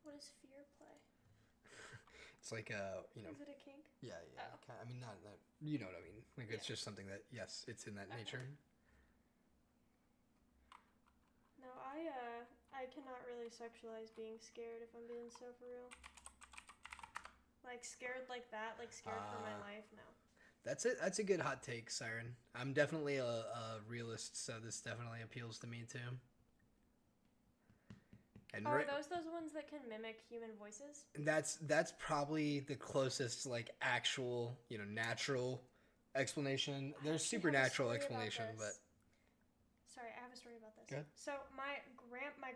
S2: What is fear play?
S1: It's like you know.
S2: Is it a kink?
S1: Yeah.
S2: Oh.
S1: I mean, not that. You know what I mean? Like it's just something that yes, it's in that nature.
S2: No, I cannot really sexualize being scared if I'm being so for real. Like scared like that, like scared for my life, no.
S1: That's it. That's a good hot take, Siren. I'm definitely a realist, so this definitely appeals to me too. And
S2: Are those ones that can mimic human voices?
S1: that's probably the closest like actual, natural explanation. There's supernatural explanation, but
S2: sorry, I have a story about this.
S1: Good.
S2: So my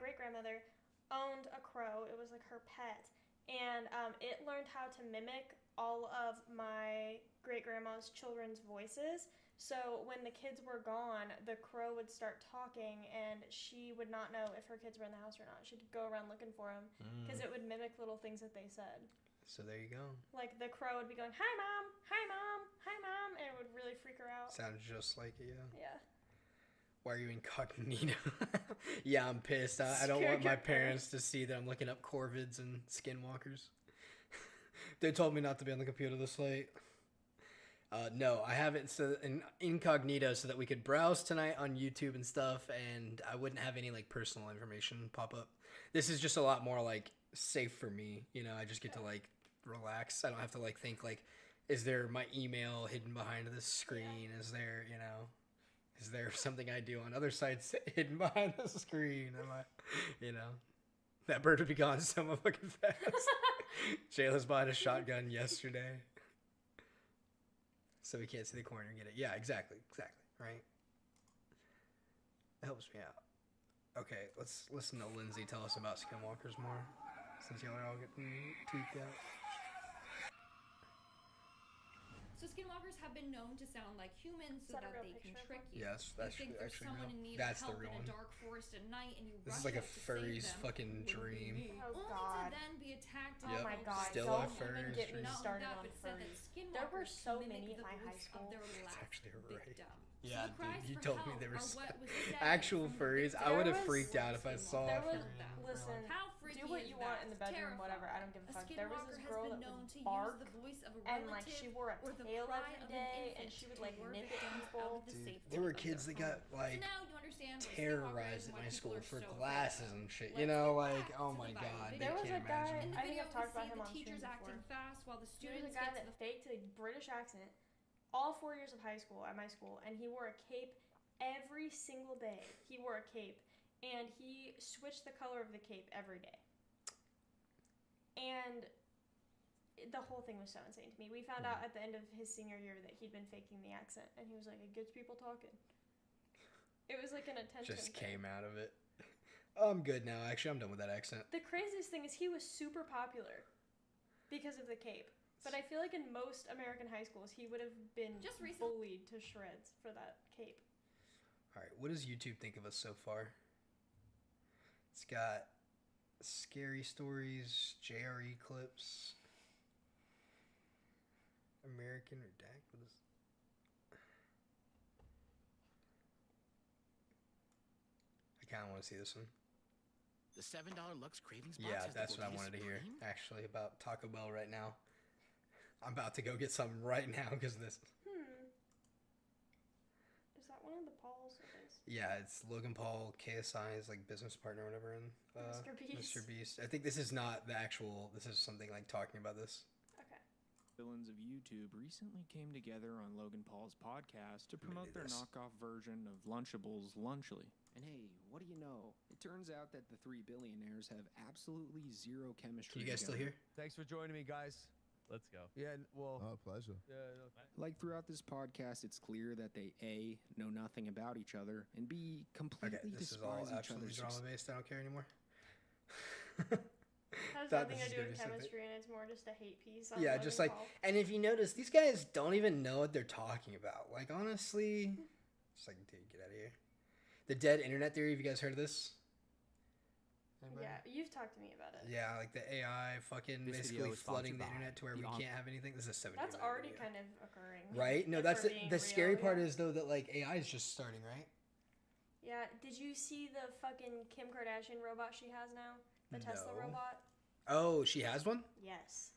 S2: great grandmother owned a crow. It was like her pet, and it learned how to mimic all of my great grandma's children's voices. So when the kids were gone, the crow would start talking, and she would not know if her kids were in the house or not. She'd go around looking for them because it would mimic little things that they said.
S1: So there you go.
S2: Like the crow would be going, "Hi mom, hi mom, hi mom," and it would really freak her out.
S1: Sounds just like it, yeah.
S2: Yeah.
S1: Why are you incognito? Yeah, I'm pissed. I don't want my parents to see that I'm looking up corvids and skinwalkers. They told me not to be on the computer this late. No, I have it in incognito so that we could browse tonight on YouTube and stuff, and I wouldn't have any like personal information pop up. This is just a lot more like safe for me. I just get to like relax. I don't have to like think like, is there my email hidden behind this screen? Yeah. Is there something I do on other sites hidden behind the screen? Am I, that bird would be gone so fucking fast. Jayla's bought a shotgun yesterday. So we can't see the corner and get it. Yeah, exactly, right? It helps me out. Okay, let's listen to Lindsay tell us about skinwalkers more, since y'all are all getting tweaked out.
S8: So skinwalkers have been known to sound like humans so that they can trick you.
S1: Yes, that's
S8: you think there's
S1: actually
S8: someone
S1: real.
S8: in need
S1: That's
S8: of
S1: the
S8: help
S1: real
S8: in
S1: one.
S8: a dark forest at night, and you
S1: This is
S8: rush
S1: like a
S8: out to
S1: furry's
S8: save them,
S1: fucking dream.
S2: Oh
S8: only
S2: God.
S8: to then be attacked.
S2: Oh my God!
S1: Still
S2: Don't
S1: a furry's
S2: even get me
S1: dream.
S8: Not
S2: started
S8: only
S2: on
S8: that, but said that
S2: furries. There were
S8: skinwalkers
S2: so
S8: mimic
S2: many at
S8: the
S2: my high
S8: voice
S2: school.
S8: of their
S1: It's
S8: last
S1: actually right.
S8: victim.
S1: Yeah,
S8: So cries
S1: dude, you
S8: for
S1: told me
S8: help
S1: they were
S8: are what was said
S1: actual
S8: from the
S1: furries. I
S2: There
S1: would have
S2: was-
S1: freaked out if I saw
S2: There
S1: a
S2: was
S1: furry.
S2: listen.
S8: How freaky
S2: Do what
S8: is
S2: you want
S8: that?
S2: in the bedroom, whatever. I don't give a fuck. There was this girl that would bark,
S8: the voice of a
S2: and like
S8: relative
S2: she wore a
S8: or the
S2: tail
S8: cry
S2: every
S8: of an
S2: day, and
S8: infant
S2: she would
S8: to
S2: like
S8: lure
S2: nip at
S8: victims
S2: people.
S8: out of the
S1: Dude,
S8: safety
S1: there were
S8: of
S1: kids
S8: their
S1: that got
S8: home.
S1: like
S8: So now you understand what
S1: terrorized
S8: skinwalkers
S1: at
S8: and
S1: my
S8: why
S1: school
S8: people are
S1: for
S8: so afraid of
S1: glasses
S8: them.
S1: and shit.
S8: Let's
S1: Like,
S8: get back
S1: oh
S8: to
S1: my
S8: the
S1: god,
S8: viral
S1: they
S2: There was
S1: can't
S2: a guy.
S1: imagine.
S8: In the
S2: I think
S8: video,
S2: I've talked
S8: we
S2: about
S8: see
S2: him
S8: the
S2: on
S8: teachers
S2: stream
S8: acting
S2: before.
S8: fast while the
S2: There was
S8: students
S2: a guy
S8: get
S2: that
S8: to the
S2: faked a British accent all 4 years of high school at my school, and he wore a cape every single day. He wore a cape, and he switched the color of the cape every day. And the whole thing was so insane to me. We found out at the end of his senior year that he'd been faking the accent, and he was like, "It gets people talking." It was like an attention
S1: Just
S2: thing.
S1: came out of it. I'm good now. Actually, I'm done with that accent.
S2: The craziest thing is he was super popular because of the cape. But I feel like in most American high schools, he would have been
S8: Just recently-
S2: bullied to shreds for that cape.
S1: All right, what does YouTube think of us so far? It's got scary stories, JRE clips, American Redact. What is? I kind of want to see this one.
S10: The $7 Lux Cravings box
S1: Yeah,
S10: has the
S1: that's what I
S10: Gordita
S1: wanted to hear,
S10: Supreme?
S1: actually, about Taco Bell right now. I'm about to go get some right now because this...
S2: Is that one of the Pauls? It is.
S1: Yeah, it's Logan Paul, KSI's like business partner or whatever, and
S2: Mr. Beast.
S1: Mr. Beast. I think this is not the actual. This is something like talking about this.
S2: Okay.
S11: Villains of YouTube recently came together on Logan Paul's podcast to promote their knockoff version of Lunchables, Lunchly.
S12: And hey, what do you know? It turns out that the three billionaires have absolutely zero chemistry.
S1: Can you guys still hear?
S13: Thanks for joining me, guys.
S14: Let's go.
S13: Yeah, well...
S5: Oh, pleasure.
S12: Like throughout this podcast, it's clear that they A, know nothing about each other, and B, completely
S1: Okay, this is all
S12: despise each
S1: absolutely
S12: other's
S1: drama based. I don't care anymore.
S2: Has
S1: Thought
S2: nothing
S1: this
S2: to
S1: was
S2: do with
S1: gonna be something-
S2: chemistry, and it's more just a hate piece. On
S1: Yeah,
S2: Logan
S1: just like,
S2: Paul.
S1: and if you notice, these guys don't even know what they're talking about. Like, honestly, it's like, dude, get out of here. The dead internet theory. Have you guys heard of this? Anybody?
S2: Yeah, you've talked to me about it.
S1: Yeah, like the AI fucking
S12: This
S1: basically
S12: video is
S1: flooding the
S12: sponsored by
S1: internet to where we
S12: the
S1: can't have anything. This is a 7
S2: That's already kind of occurring.
S1: right. No,
S2: if
S1: that's
S2: we're
S1: the
S2: being
S1: scary
S2: real,
S1: part
S2: yeah.
S1: is though that like AI is just starting, right?
S2: Yeah, did you see the fucking Kim Kardashian robot she has now? The Tesla
S1: No.
S2: robot?
S1: Oh, she has one?
S2: Yes.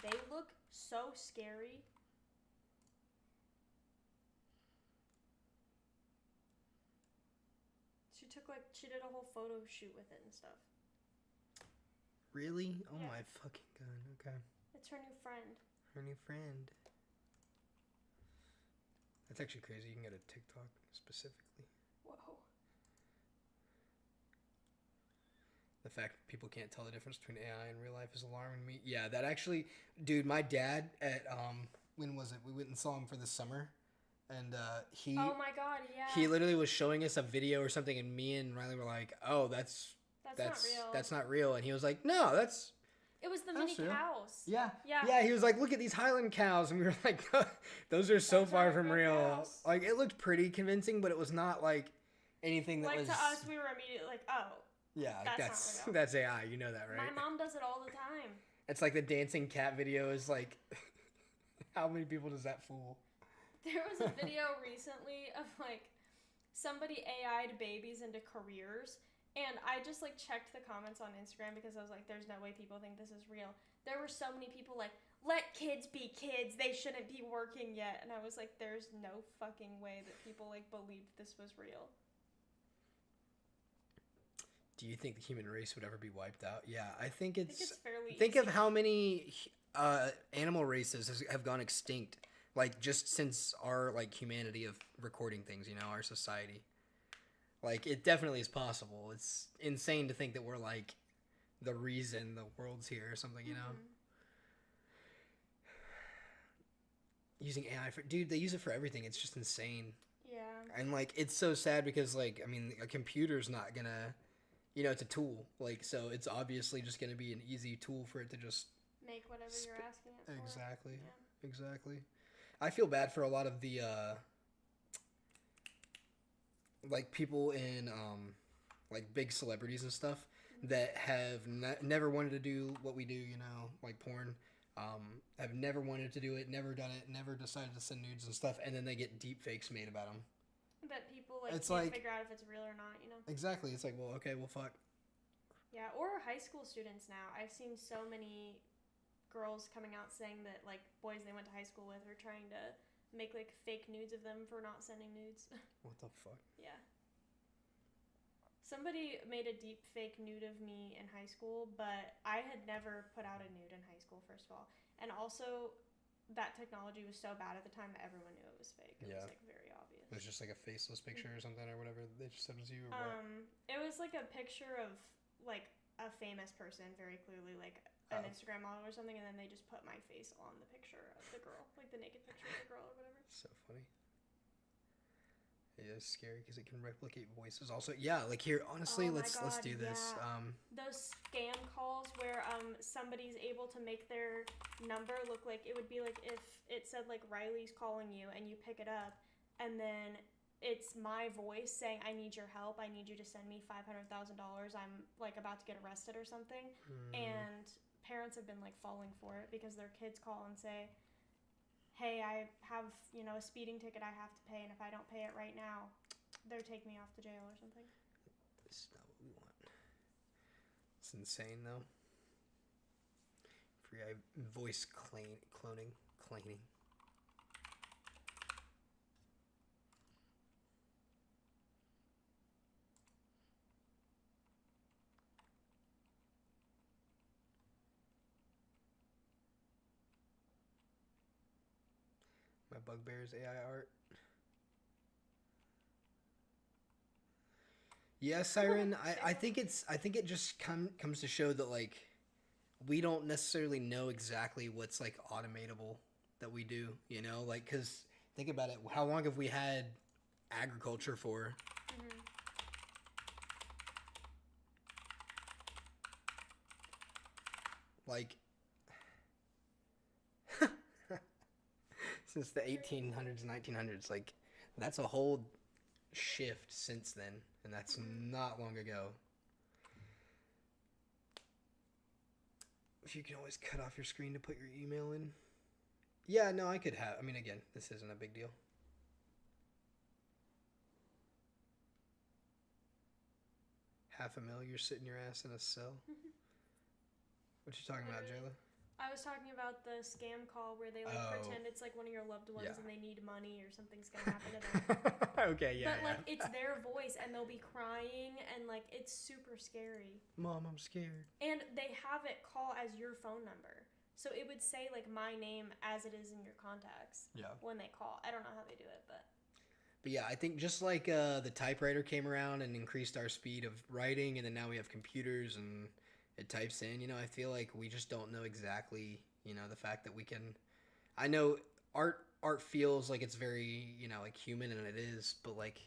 S2: They look so scary. She did a whole photo shoot with it and stuff.
S1: Really? Oh
S2: Yeah.
S1: my fucking god. Okay.
S2: It's her new friend.
S1: Her new friend. That's actually crazy. You can get a TikTok specifically.
S2: Whoa.
S1: The fact that people can't tell the difference between AI and real life is alarming me. Yeah, that actually, dude, my dad at when was it? We went and saw him for the summer, and he.
S2: Oh my god, yeah.
S1: He literally was showing us a video or something, and me and Riley were like, "Oh, that's
S2: not real.
S1: That's not real." And he was like, "No, that's."
S2: It was the
S1: That's
S2: mini
S1: real.
S2: cows.
S1: Yeah.
S2: Yeah.
S1: Yeah, he was like, "Look at these Highland cows," and we were like, "Those are so far from real."
S2: cows.
S1: Like, it looked pretty convincing, but it was not like anything that
S2: Like
S1: was.
S2: to us, we were immediately like, oh.
S1: Yeah,
S2: That's not real.
S1: that's AI. You know that, right?
S2: My mom does it all the time.
S1: It's like the dancing cat video is like, how many people does that fool?
S2: There was a video recently of like somebody AI'd babies into careers, and I just like checked the comments on Instagram because I was like, there's no way people think this is real. There were so many people like, let kids be kids, they shouldn't be working yet. And I was like, there's no fucking way that people like believed this was real.
S1: Do you think the human race would ever be wiped out? Yeah, I think it's
S2: fairly
S1: think
S2: easy.
S1: of how many animal races have gone extinct, like just since our like humanity of recording things, you know, our society. Like, it definitely is possible. It's insane to think that we're like the reason the world's here or something, you know. Using AI for, dude, they use it for everything. It's just insane.
S2: Yeah.
S1: And like, it's so sad because like, I mean, a computer's not gonna, you know, it's a tool. Like, so it's obviously just gonna be an easy tool for it to just
S2: Make whatever you're asking it for.
S1: exactly,
S2: Yeah.
S1: exactly. I feel bad for a lot of the like people in like big celebrities and stuff that have never wanted to do what we do, you know, like porn. Have never wanted to do it, never done it, never decided to send nudes and stuff, and then they get deep fakes made about them.
S2: That people like
S1: It's
S2: can't
S1: like-
S2: figure out if it's real or not, you know?
S1: Exactly. It's like, well, okay, well, fuck.
S2: Yeah, or high school students now. I've seen so many girls coming out saying that like boys they went to high school with are trying to make like fake nudes of them for not sending nudes.
S1: What the fuck?
S2: Yeah. Somebody made a deep fake nude of me in high school, but I had never put out a nude in high school, first of all. And also, that technology was so bad at the time that everyone knew it was fake. It was like very obvious.
S1: It was just like a faceless picture or something or whatever they just sent it to you or what?
S2: It was like a picture of like a famous person, very clearly, like an Instagram model or something, and then they just put my face on the picture of the girl, like the naked picture of the girl or whatever.
S1: So funny. It is scary because it can replicate voices. Also, yeah, like here, honestly,
S2: Oh my
S1: let's
S2: God,
S1: do this.
S2: yeah. Those scam calls where somebody's able to make their number look like it would be like if it said like Riley's calling you and you pick it up, and then it's my voice saying, I need your help, I need you to send me $500,000, I'm like about to get arrested or something. And parents have been like falling for it because their kids call and say, hey, I have, a speeding ticket I have to pay, and if I don't pay it right now, they're taking me off to jail or something.
S1: This is not what we want. It's insane, though. Free voice cloning. My bugbear's AI art. Yeah, Siren. I think it just comes to show that like we don't necessarily know exactly what's like automatable that we do. Like because think about it. How long have we had agriculture for?
S2: Mm-hmm.
S1: Like since the 1800s, 1900s, like that's a whole shift since then, and that's not long ago. If you can always cut off your screen to put your email in. Yeah, no, I could have. I mean, again, this isn't a big deal. $500,000, you're sitting your ass in a cell. What you talking about, Jayla?
S2: I was talking about the scam call where they pretend it's like one of your loved ones and they need money or something's gonna happen to them.
S1: Okay, yeah.
S2: But like it's their voice and they'll be crying and like it's super scary.
S1: Mom, I'm scared.
S2: And they have it call as your phone number. So it would say like my name as it is in your contacts.
S1: Yeah.
S2: When they call. I don't know how they do it, but
S1: yeah, I think just like the typewriter came around and increased our speed of writing, and then now we have computers and it types in, I feel like we just don't know exactly, the fact that we can. I know art feels like it's very, like human, and it is, but like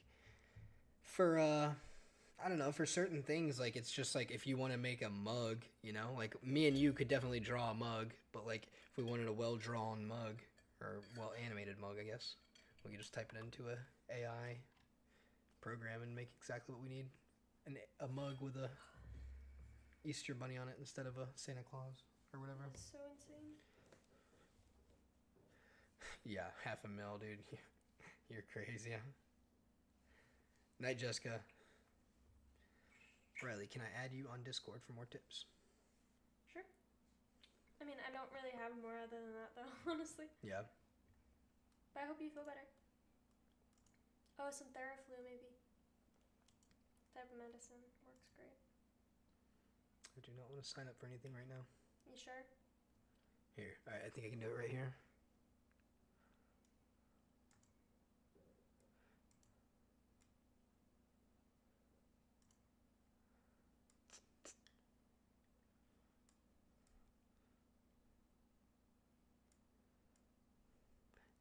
S1: for I don't know, for certain things, like it's just like if you want to make a mug, like me and you could definitely draw a mug, but like if we wanted a well-drawn mug or well-animated mug, I guess we could just type it into a AI program and make exactly what we need. A mug with a Easter bunny on it instead of a Santa Claus or whatever.
S2: That's so insane.
S1: Yeah, $500,000, dude. You're crazy, huh? Night, Jessica. Riley, can I add you on Discord for more tips?
S2: Sure. I mean, I don't really have more other than that, though, honestly.
S1: Yeah.
S2: But I hope you feel better. Oh, some Theraflu, maybe. Type of medicine. Works great.
S1: I do not want to sign up for anything right now.
S2: You sure?
S1: Here. Alright, I think I can do it right here.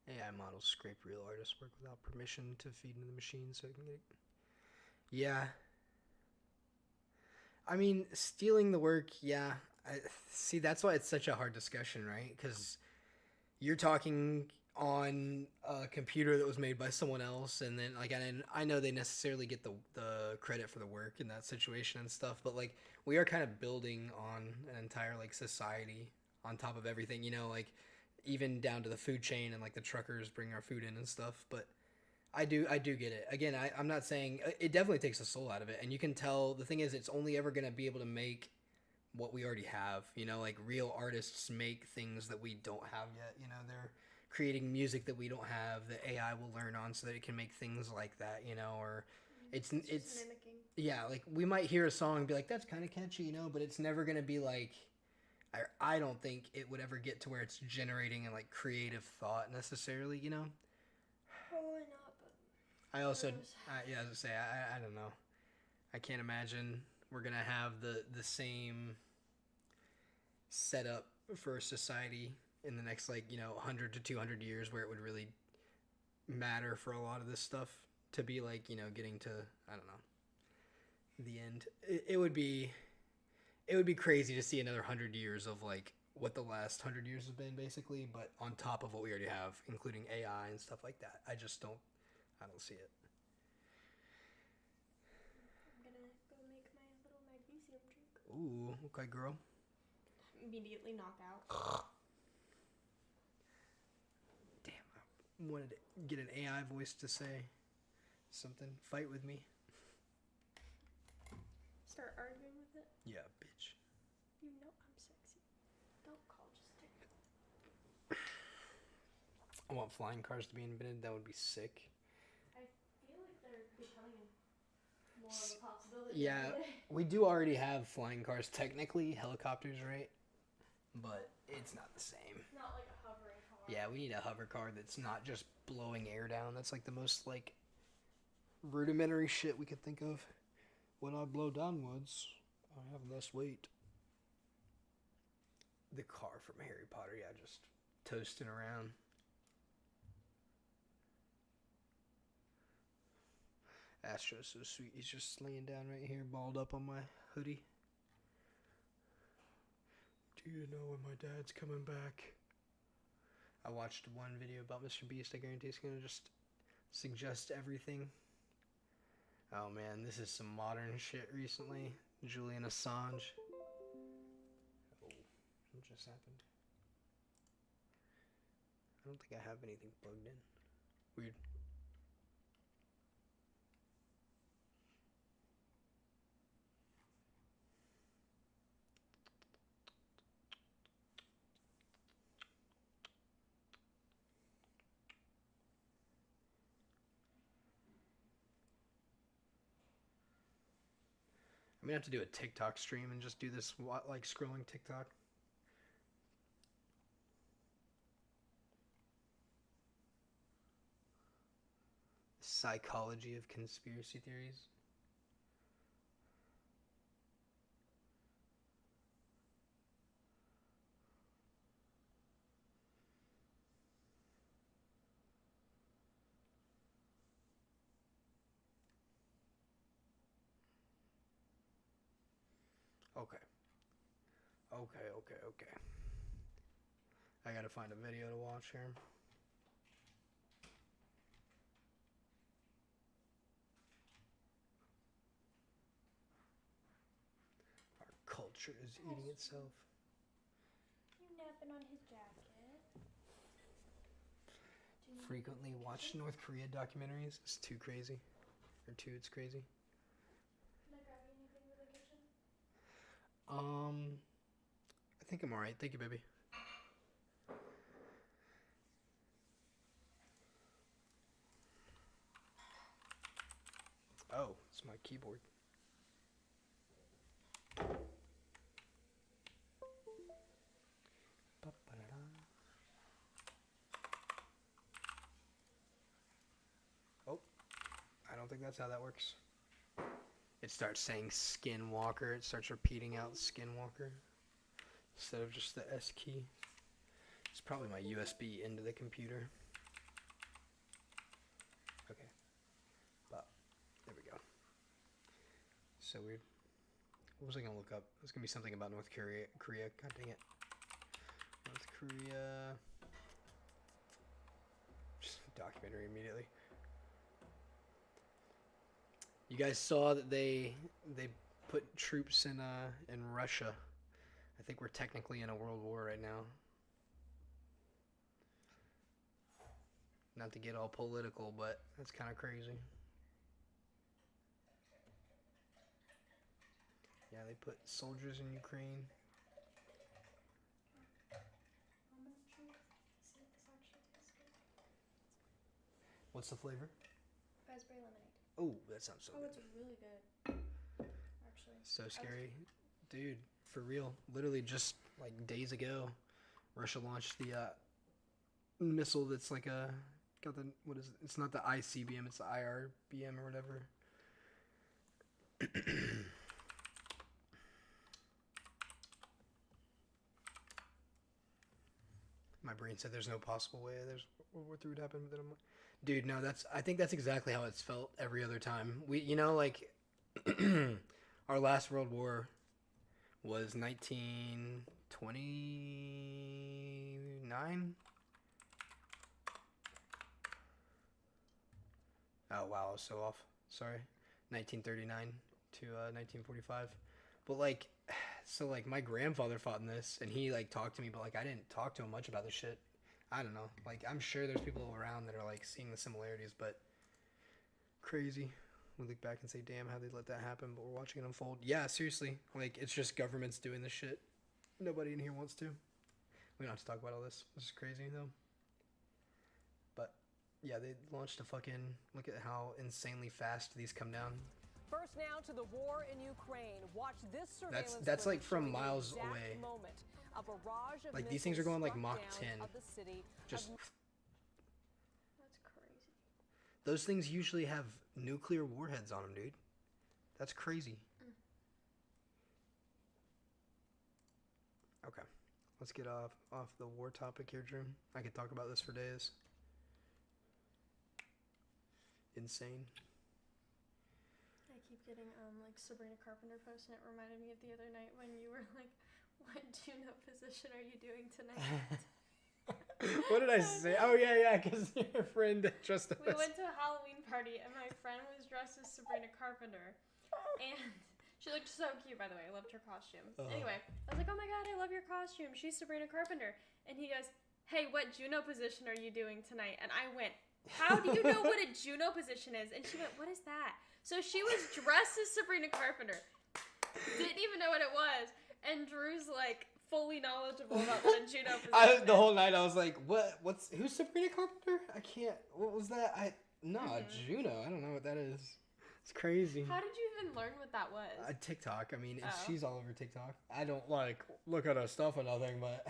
S1: AI models scrape real artist work without permission to feed into the machine so it can get. Yeah. I mean, stealing the work, yeah. See, that's why it's such a hard discussion, right? Because you're talking on a computer that was made by someone else, and then like I know they necessarily get the credit for the work in that situation and stuff, but like we are kind of building on an entire like society on top of everything, like even down to the food chain and like the truckers bring our food in and stuff. But I do get it. Again, I'm not saying it definitely takes the soul out of it, and you can tell the thing is it's only ever gonna be able to make what we already have. Like real artists make things that we don't have yet. They're creating music that we don't have that AI will learn on so that it can make things like that. Or it's
S2: mimicking.
S1: Yeah, like we might hear a song and be like that's kind of catchy, but it's never gonna be like. I don't think it would ever get to where it's generating a like creative thought necessarily.
S2: Probably not, but
S1: I also, yeah, as I say, I don't know. I can't imagine we're gonna have the same setup for society in the next 100 to 200 years where it would really matter for a lot of this stuff to be getting to I don't know the end. It would be crazy to see another 100 years of what the last 100 years have been basically, but on top of what we already have, including AI and stuff like that. I don't see it.
S2: I'm gonna go make my little magnesium drink.
S1: Ooh, okay, girl.
S2: Immediately knock out.
S1: wanted to get an AI voice to say something. Fight with me.
S2: Start arguing with it?
S1: Yeah, bitch.
S2: You know I'm sexy. Don't call, just take it.
S1: I want flying cars to be invented. That would be sick.
S2: I feel like they're becoming more of a possibility.
S1: Yeah, we do already have flying cars. Technically, helicopters, right? But it's not the same.
S2: Not like a hovering car.
S1: Yeah, we need a hover car that's not just blowing air down. That's like the most like rudimentary shit we could think of. When I blow downwards, I have less weight. The car from Harry Potter, yeah, just toasting around. Astro's so sweet. He's just laying down right here, balled up on my hoodie. Do you know when my dad's coming back? I watched one video about Mr. Beast. I guarantee it's gonna just suggest everything. Oh man, this is some modern shit recently. Julian Assange. Oh, what just happened? I don't think I have anything plugged in. Weird. I'm gonna have to do a TikTok stream and just do this like scrolling TikTok. Psychology of conspiracy theories. Okay. Okay. I gotta find a video to watch here. Our culture is eating itself.
S2: You napping on his jacket.
S1: Frequently watch North Korea documentaries. It's too crazy. It's crazy.
S2: Can I grab you anything for the kitchen?
S1: I think I'm alright. Thank you, baby. Oh, it's my keyboard. Oh, I don't think that's how that works. It starts saying Skinwalker. It starts repeating out Skinwalker instead of just the S key. It's probably my USB into the computer. Okay. But there we go. So weird. What was I gonna look up? It was gonna be something about North Korea. God dang it. North Korea. Just documentary immediately. You guys saw that they put troops in Russia. I think we're technically in a world war right now. Not to get all political, but that's kind of crazy. Yeah, they put soldiers in Ukraine.
S2: I'm gonna try to see if this actually tastes good.
S1: What's the flavor?
S2: Raspberry lemonade.
S1: Oh, that sounds so good.
S2: It's really good. Actually.
S1: So scary. Dude, for real. Literally just like days ago, Russia launched the missile that's like got the, what is it? It's not the ICBM, it's the IRBM or whatever. My brain said there's no possible way there's World War III would happen, but then I'm like, dude, no, I think that's exactly how it's felt every other time. Like our last World War was 1929. Oh wow, I was so off. Sorry. 1939 to 1945. But my grandfather fought in this, and he talked to me, but I didn't talk to him much about this shit. I don't know. Like, I'm sure there's people around that are like seeing the similarities, but crazy. We look back and say, damn, how they let that happen, but we're watching it unfold. Yeah, seriously. Like, it's just governments doing this shit. Nobody in here wants to. We don't have to talk about all this. This is crazy, though. But, yeah, they launched a fucking... Look at how insanely fast these come down.
S14: First now to the war in Ukraine. Watch this surveillance.
S1: That's like from miles away.
S14: Moment. A barrage of
S1: like, these things are going like Mach 10. Just...
S2: That's crazy.
S1: Those things usually have nuclear warheads on them, dude. That's crazy. Okay. Let's get off the war topic here, Drew. I could talk about this for days. Insane.
S2: I keep getting like Sabrina Carpenter posts, and it reminded me of the other night when you were like, "What Juno position are you doing tonight?"
S1: What did I say? Oh yeah, because your friend dressed up.
S2: We went to a Halloween party, and my friend was dressed as Sabrina Carpenter, and she looked so cute. By the way, I loved her costume. Anyway, I was like, "Oh my god, I love your costume. She's Sabrina Carpenter." And he goes, "Hey, what Juno position are you doing tonight?" And I went, "How do you know what a Juno position is?" And she went, "What is that?" So she was dressed as Sabrina Carpenter. Didn't even know what it was. And Drew's like fully knowledgeable about what a Juno position is.
S1: The whole night I was like, who's Sabrina Carpenter? I can't, what was that? Juno. I don't know what that is. It's crazy.
S2: How did you even learn what that was?
S1: TikTok. I mean, she's all over TikTok. I don't like look at her stuff or nothing, but...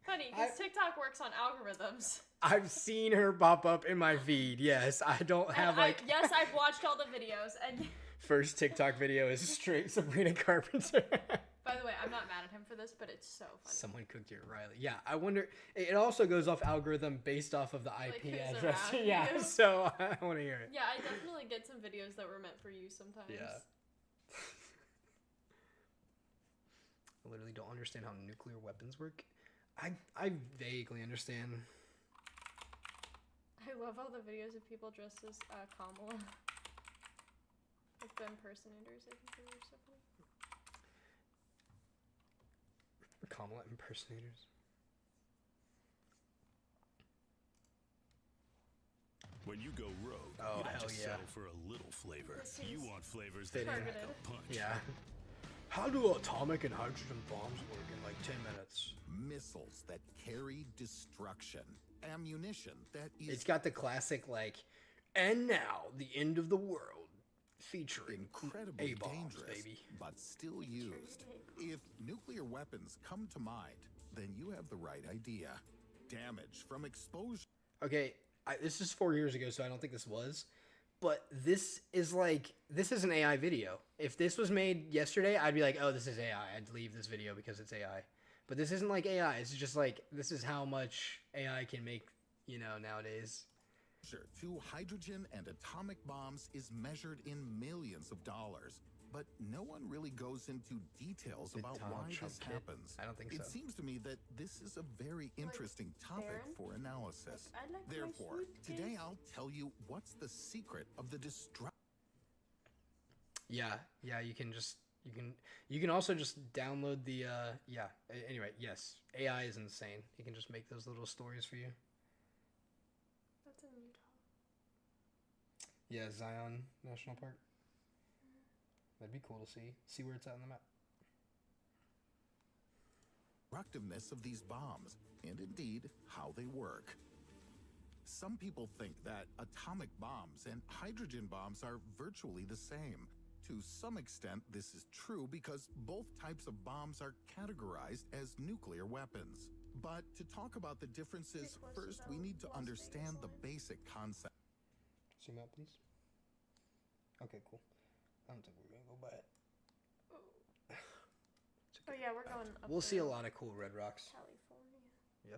S2: Funny, because TikTok works on algorithms.
S1: I've seen her pop up in my feed. Yes, I don't have
S2: yes, I've watched all the videos. And
S1: first TikTok video is straight Sabrina Carpenter.
S2: By the way, I'm not mad at him for this, but it's so funny.
S1: Someone cooked your Riley. Yeah, I wonder. It also goes off algorithm based off of the IP address. Yeah, so I want to hear it.
S2: Yeah, I definitely get some videos that were meant for you sometimes.
S1: Yeah. I literally don't understand how nuclear weapons work. I vaguely understand.
S2: I love all the videos of people dressed as Kamala. Like the impersonators, I think they were so funny.
S1: Kamala impersonators.
S15: When you go rogue, you don't just settle for a little flavor. You want flavors that pack a punch.
S1: Yeah. How do atomic and hydrogen bombs work in like 10 minutes?
S16: Missiles that carry destruction. Ammunition that is...
S1: It's got the classic like, and now the end of the world, featuring
S16: incredibly
S1: A-bombs,
S16: dangerous,
S1: baby.
S16: But still used. If nuclear weapons come to mind, then you have the right idea. Damage from exposure.
S1: Okay, this is 4 years ago, so I don't think this was. But this is an AI video. If this was made yesterday, I'd be like, oh, this is AI. I'd leave this video because it's AI. But this isn't like AI. It's just like, this is how much AI can make, nowadays.
S16: To hydrogen and atomic bombs is measured in millions of dollars. But no one really goes into details about why this happens.
S1: I don't think so.
S16: It seems to me that this is a very interesting topic for analysis. Therefore, today I'll tell you what's the secret of the destruction.
S1: Yeah, you can also just download the anyway, yes. AI is insane. You can just make those little stories for you.
S2: That's in Utah.
S1: Yeah, Zion National Park. That'd be cool to see where it's at on the map.
S16: Destructiveness of these bombs, and indeed how they work. Some people think that atomic bombs and hydrogen bombs are virtually the same. To some extent, this is true because both types of bombs are categorized as nuclear weapons. But to talk about the differences, first we need to understand the basic concept.
S1: Zoom out, please. Okay, cool. I don't think we're gonna go by it.
S2: Oh yeah, we're going up.
S1: We'll see a lot of cool red rocks.
S2: California.
S1: Yeah.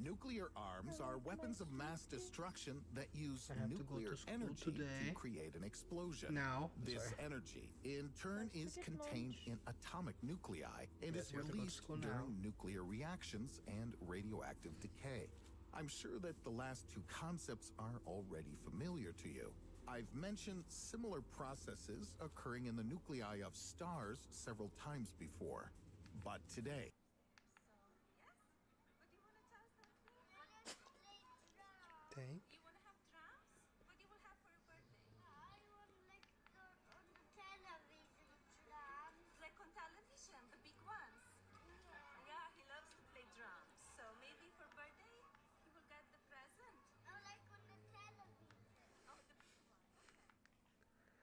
S16: Nuclear arms are weapons of mass destruction that use nuclear energy to create an explosion. This energy, in turn, is contained in atomic nuclei and is released during nuclear reactions and radioactive decay. I'm sure that the last two concepts are already familiar to you. I've mentioned similar processes occurring in the nuclei of stars several times before. But today...
S1: Thank.
S17: You want to have drums? What do you will have for your birthday?
S18: I would like the on the television drums.
S17: Like on television, the big ones. Yeah, he loves to play drums. So maybe for birthday, he will get the present.
S18: I like on the television.
S17: Oh, the big one.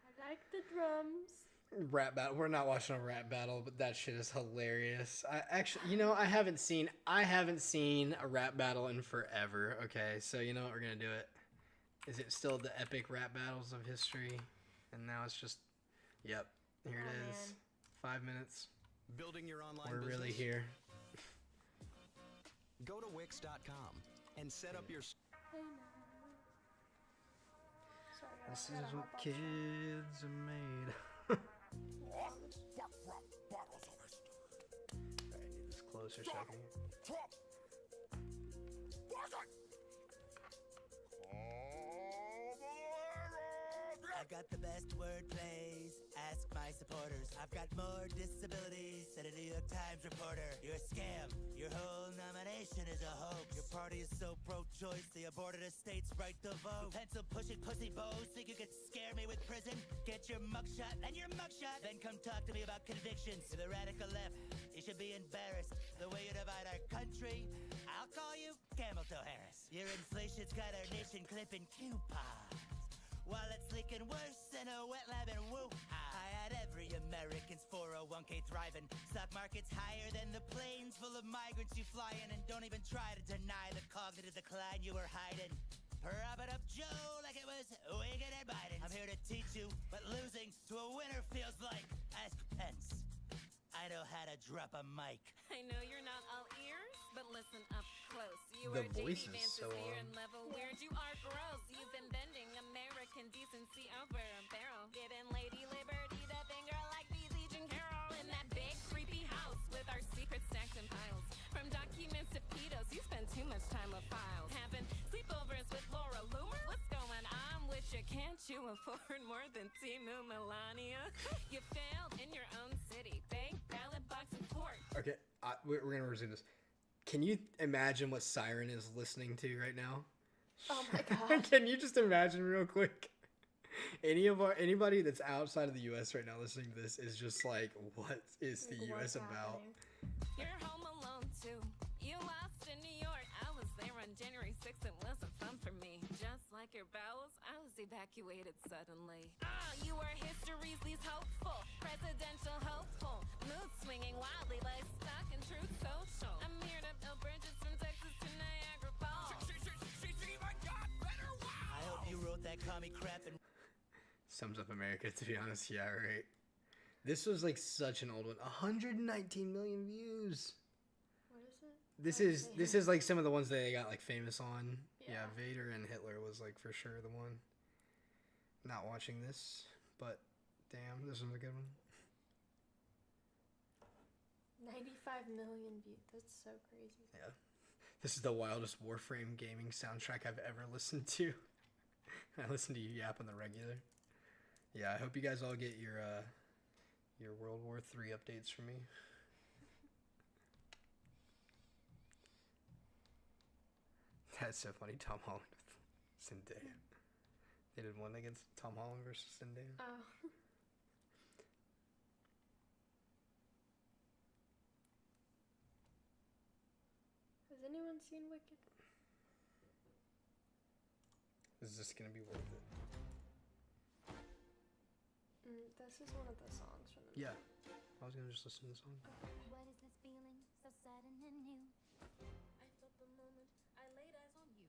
S2: I like the drums.
S1: Rap battle. We're not watching a rap battle, but that shit is hilarious. I actually, you know, I haven't seen a rap battle in forever. Okay, so you know what, we're gonna do it. Is it still the epic rap battles of history? And now it's just, yep, here it is.
S2: Man.
S1: 5 minutes.
S19: Building your online
S1: We're
S19: business?
S1: really here.
S19: Go to Wix.com and set up your.
S1: This is what kids are made. Alright, need this closer so I can hear.
S20: I've got the best wordplays. Ask my supporters. I've got more disabilities than a New York Times reporter. You're a scam. Your whole nomination is a hoax. Your party is so pro-choice they aborted a state's right to vote. Pencil pushing pussy bows think you could scare me with prison? Get your mugshot and your mugshot. Then come talk to me about convictions. To the radical left, you should be embarrassed. The way you divide our country, I'll call you Camel Toe Harris. Your inflation's got our nation clipping coupons. While it's leaking worse than a wet lab in Wuhan. I had every American's 401k thriving. Stock market's higher than the planes full of migrants you fly in. And don't even try to deny the cognitive decline you were hiding. Prop it up Joe like it was wicked at Biden. I'm here to teach you what losing to a winner feels like. Ask Pence. I know how to drop a mic.
S21: I know you're not all ears, but listen up close. You
S1: The
S21: are
S1: voice
S21: JD
S1: is
S21: Vance's
S1: so
S21: ear and level weird. You are gross. You've been bending American decency over a barrel. Giving Lady Liberty the finger like BZ and Carol. In that big creepy house with our secret stacks and piles. From documents to pedos, you spend too much time with files. Having sleepovers with Laura Loomer? What's going on with you? Can't you afford more than Timu Melania? You failed in your own city. Bank, ballot box, and court.
S1: Okay, we're gonna resume this. Can you imagine what Siren is listening to right now?
S2: Oh my god.
S1: Can you just imagine real quick? Anybody that's outside of the U.S. right now listening to this is just like, what is the U.S. about?
S21: You're home alone too. You lost in New York. I was there on January 6th. It wasn't fun for me. Just like your bowels, I was evacuated suddenly. You were history's least hopeful, presidential hopeful, mood swinging wildly like stock and truth social. I'm here to build bridges from Texas to Niagara Falls.
S20: I hope you wrote that commie crap and
S1: Sums up America, to be honest. Yeah, right. This was like such an old one. 119 million views.
S2: What is it?
S1: This is like some of the ones that they got like famous on. Yeah, Vader and Hitler was like for sure the one. Not watching this, but damn, this was a good one.
S2: 95 million views. That's so crazy.
S1: Yeah. This is the wildest Warframe gaming soundtrack I've ever listened to. I listen to you yap on the regular. Yeah, I hope you guys all get your World War III updates from me. That's so funny. Tom Holland with Zendaya. They did one against Tom Holland versus Zendaya.
S2: Oh. Has anyone seen Wicked?
S1: Is this gonna be worth it?
S2: This is one of the songs from the
S1: Yeah. I was gonna just listen to the song.
S18: What is this feeling so sudden and new?
S21: I felt the moment I laid eyes on you.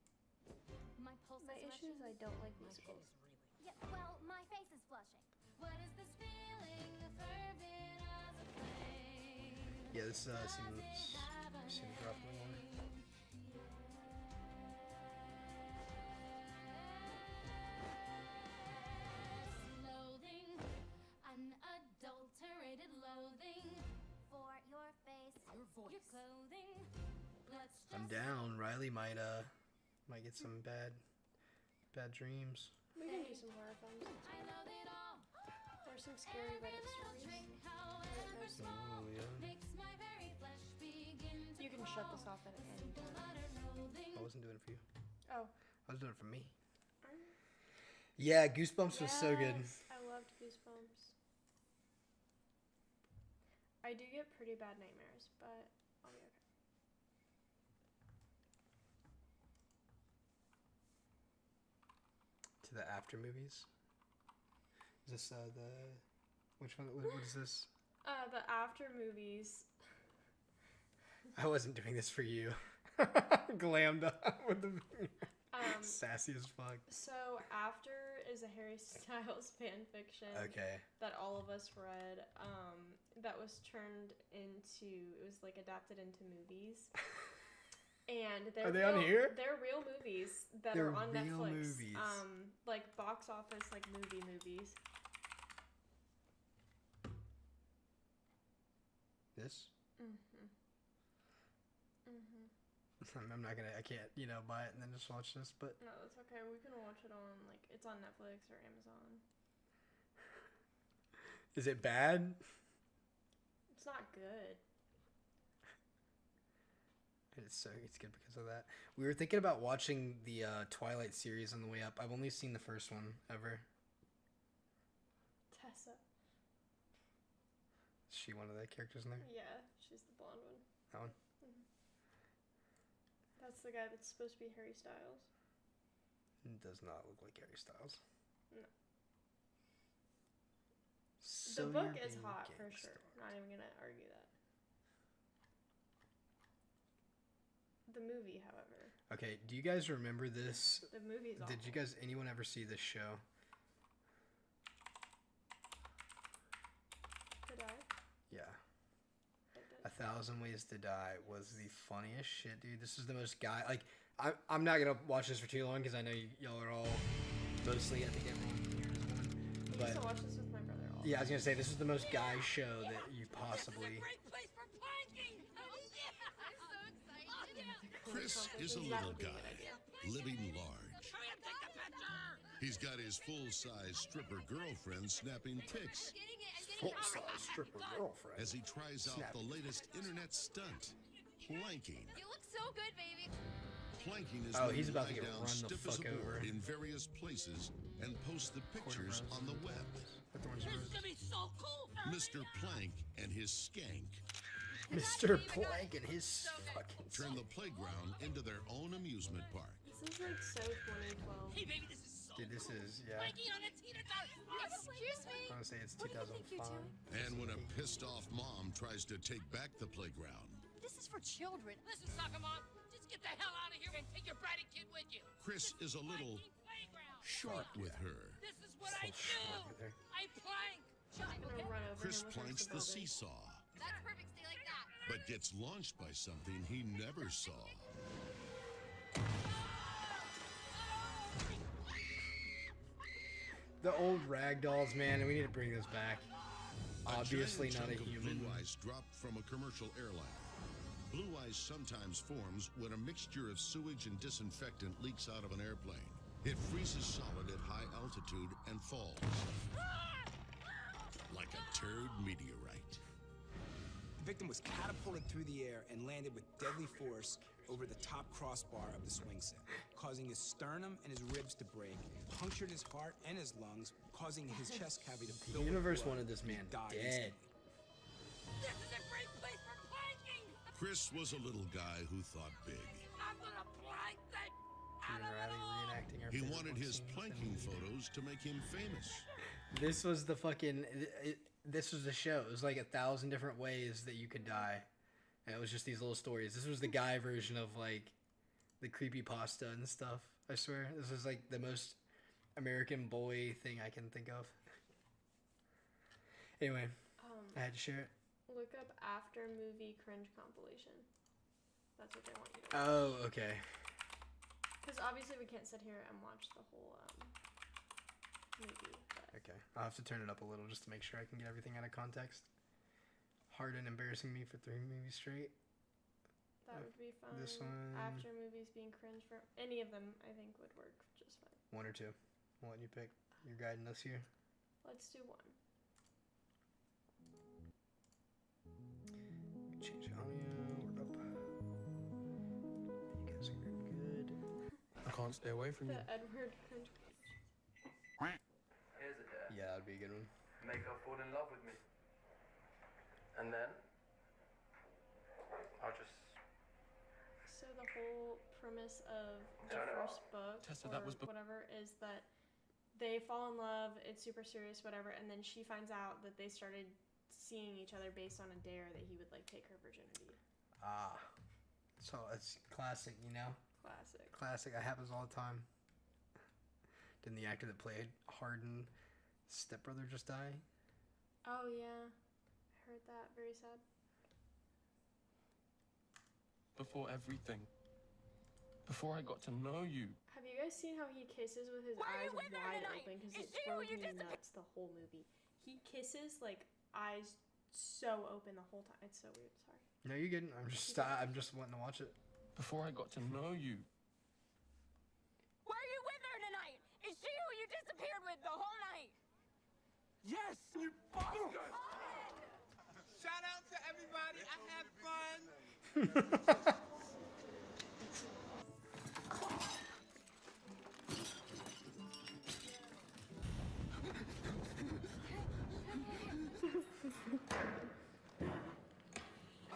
S18: My pulse
S2: My
S18: is
S2: issue is I
S18: rushing.
S2: don't like musicals.
S18: Yeah, well, my face is flushing. What is this feeling? The fervent as a flame.
S1: Yeah, this seems roughly more.
S18: Loathing, unadulterated loathing for your face, your voice, your clothing. Let's
S1: I'm down. Riley might get some bad dreams.
S2: We can do some horror films.
S18: I love it all.
S2: Or some scary Reddit stories.
S1: Oh yeah.
S18: Makes my very flesh begin to
S2: You can shut this off at any time.
S1: I wasn't doing it for you.
S2: Oh.
S1: I was doing it for me. Yeah, Goosebumps was so good.
S2: I loved Goosebumps. I do get pretty bad nightmares, but I'll be okay.
S1: To the after movies. Is this the which one? What is this?
S2: The after movies.
S1: I wasn't doing this for you. Glammed up with the sassy as fuck.
S2: So After is a Harry Styles fan fiction.
S1: Okay.
S2: That all of us read. That was turned into. It was like adapted into movies. And they're
S1: Are they on here?
S2: They're real movies that
S1: They're
S2: are on
S1: real
S2: Netflix.
S1: movies.
S2: Like box office, like movies.
S1: This?
S2: Mhm. Mhm.
S1: I'm not gonna. I can't. Buy it and then just watch this. But
S2: No, that's okay. We can watch it on it's on Netflix or Amazon.
S1: is it bad?
S2: It's not good.
S1: It's good because of that. We were thinking about watching the Twilight series on the way up. I've only seen the first one ever.
S2: Tessa.
S1: Is she one of the characters in there?
S2: Yeah, she's the blonde one.
S1: That one?
S2: Mhm. That's the guy that's supposed to be Harry Styles.
S1: It does not look like Harry Styles.
S2: No.
S1: So
S2: The book
S1: you're
S2: is
S1: being
S2: hot for
S1: gangsta.
S2: sure. Not even gonna argue that. The movie, however.
S1: Okay, do you guys remember this?
S2: The movie's
S1: Did you guys, anyone ever see this show?
S2: Did I?
S1: Yeah.
S2: I did.
S1: 1,000 Ways to Die was the funniest shit, dude. This is the most I'm not gonna watch this for too long because I know y'all are all mostly, I think everyone here is one.
S2: I used to watch this with my brother all the
S1: Yeah, I was gonna say this is the most guy show that you possibly.
S15: Chris is a little guy, living large. He's got his full-size stripper girlfriend snapping pics
S1: Full-size stripper girlfriend.
S15: as he tries out the latest internet stunt, planking.
S18: You look so good, baby.
S15: Planking is
S1: Oh,
S15: when
S1: he's
S15: you
S1: about
S15: lie
S1: to get
S15: down
S1: run the
S15: stiff as
S1: fuck
S15: a board
S1: over.
S15: in various places and post the pictures on the web.
S18: This is gonna be so cool.
S15: Mr. Plank and his skank
S1: Mr. Plank and his fucking.
S15: turn the playground into their own amusement park.
S2: This is like so 2012.
S18: Hey, baby, this is so
S1: Dude, this is, yeah.
S18: Planking on a teeter totter. Excuse me.
S1: I want to say it's
S18: What do you think
S1: 2005.
S18: you're doing?
S15: And when a pissed off mom tries to take back the playground,
S18: This is for children. Listen, soccer mom, just get the hell out of here and take your bratty kid with you.
S15: Chris is a little short with her.
S18: This is what I do. I plank.
S2: I'm gonna run over
S15: Chris
S2: him
S15: planks the
S2: building.
S15: seesaw,
S18: That's perfect. Stay like that.
S15: but gets launched by something he never saw.
S1: The old rag dolls, man, and we need to bring those back. Obviously
S15: giant
S1: not a
S15: chunk of
S1: human.
S15: Blue ice dropped from a commercial airliner. Blue ice sometimes forms when a mixture of sewage and disinfectant leaks out of an airplane. It freezes solid at high altitude and falls like a turd meteorite.
S3: The victim was catapulted through the air and landed with deadly force over the top crossbar of the swing set, causing his sternum and his ribs to break, punctured his heart and his lungs, causing his chest cavity to fill
S1: The
S3: with
S1: universe
S3: blood,
S1: wanted this
S3: and he
S1: man
S3: died
S1: dead.
S3: instantly.
S18: This is a great place for planking.
S15: Chris was a little guy who thought big.
S18: I'm gonna plank that.
S1: Kieran Riley reenacting our
S15: He
S1: favorite
S15: wanted
S1: one
S15: his
S1: scenes
S15: planking
S1: in the movie.
S15: photos to make him famous.
S1: This was the fucking. This was the show. It was like 1,000 different ways that you could die. And it was just these little stories. This was the guy version of like the creepypasta and stuff. I swear. This is like the most American boy thing I can think of. Anyway, I had to share it.
S2: Look up after movie cringe compilation. That's what they want you to watch.
S1: Oh, okay.
S2: Because obviously we can't sit here and watch the whole movie. But
S1: Okay. I'll have to turn it up a little just to make sure I can get everything out of context. Hard and embarrassing me for 3 movies straight.
S2: that would be fun.
S1: This one.
S2: After movies being cringe for any of them, I think would work just fine.
S1: 1 or 2. I'll let you pick. You're guiding us here.
S2: Let's do 1.
S1: Change the audio. We're up. You guys are good.
S22: I'm calling
S4: can't stay away from
S2: The
S4: you.
S2: Edward Hunter.
S22: Here's a dare.
S1: Yeah, that'd be a good one.
S22: Make her fall in love with me. And then I'll just
S2: So the whole premise of the
S22: Turn it
S2: first
S22: off.
S2: book
S4: Tessa,
S2: or
S4: that was
S2: whatever is that they fall in love, it's super serious, whatever, and then she finds out that they started seeing each other based on a dare that he would like take her virginity.
S1: Ah. So it's classic, you know?
S2: Classic.
S1: Classic. That happens all the time. Didn't the actor that played Hardin stepbrother just die?
S2: Oh yeah, I heard that. Very sad.
S4: Before everything. Before I got to know you.
S2: Have you guys seen how he kisses with his eyes wide open? Because it drove me nuts the whole movie. He kisses like eyes so open the whole time. It's so weird. Sorry.
S1: No, you're good. I'm just wanting to watch it.
S4: Before I got to know you.
S21: Were you with her tonight? Is she who you disappeared with the whole night?
S4: Yes, you bastard!
S3: Shout out to everybody. I had fun.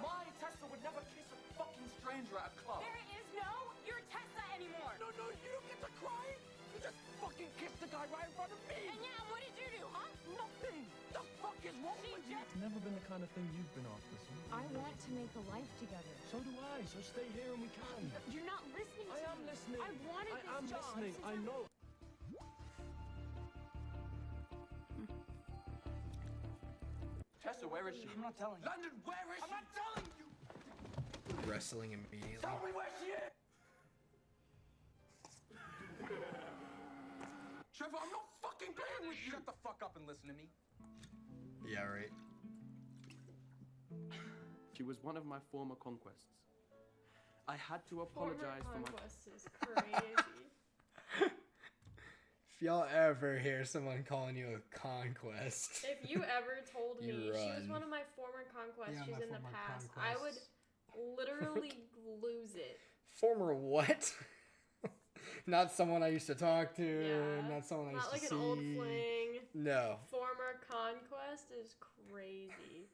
S4: My Tessa would never kiss a fucking stranger at a club.
S21: There is no you're Tessa anymore.
S4: No, you don't get to cry. You just fucking kissed the guy right in front of me.
S21: And yeah, what did you do, huh?
S4: Nothing. The fuck is wrong with you? It's never been the kind of thing you've been after, son.
S23: I want to make a life together.
S4: So do I. So stay here and we can.
S23: You're not listening to me.
S4: I am listening.
S23: I wanted this
S4: I am
S23: job.
S4: listening. I know. Tessa, where is she?
S3: I'm not telling you.
S4: London, where is she? I'm not telling you.
S1: Wrestling immediately.
S4: Tell me where she is. Trevor, I'm not fucking playing with you.
S3: Shut the fuck up and listen to me.
S1: Yeah, right.
S24: She was one of my former conquests. I had to apologize for my...
S2: Conquest is crazy.
S1: If y'all ever hear someone calling you a conquest,
S2: If you ever told me
S1: You
S2: she was
S1: run.
S2: one of my former conquests,
S1: Yeah,
S2: she's
S1: my
S2: in the
S1: former
S2: past, I would literally lose it.
S1: former what? Not someone I used to talk to.
S2: Yeah.
S1: Not someone I used
S2: Not like
S1: to
S2: an old
S1: see.
S2: fling.
S1: No.
S2: Former conquest is crazy.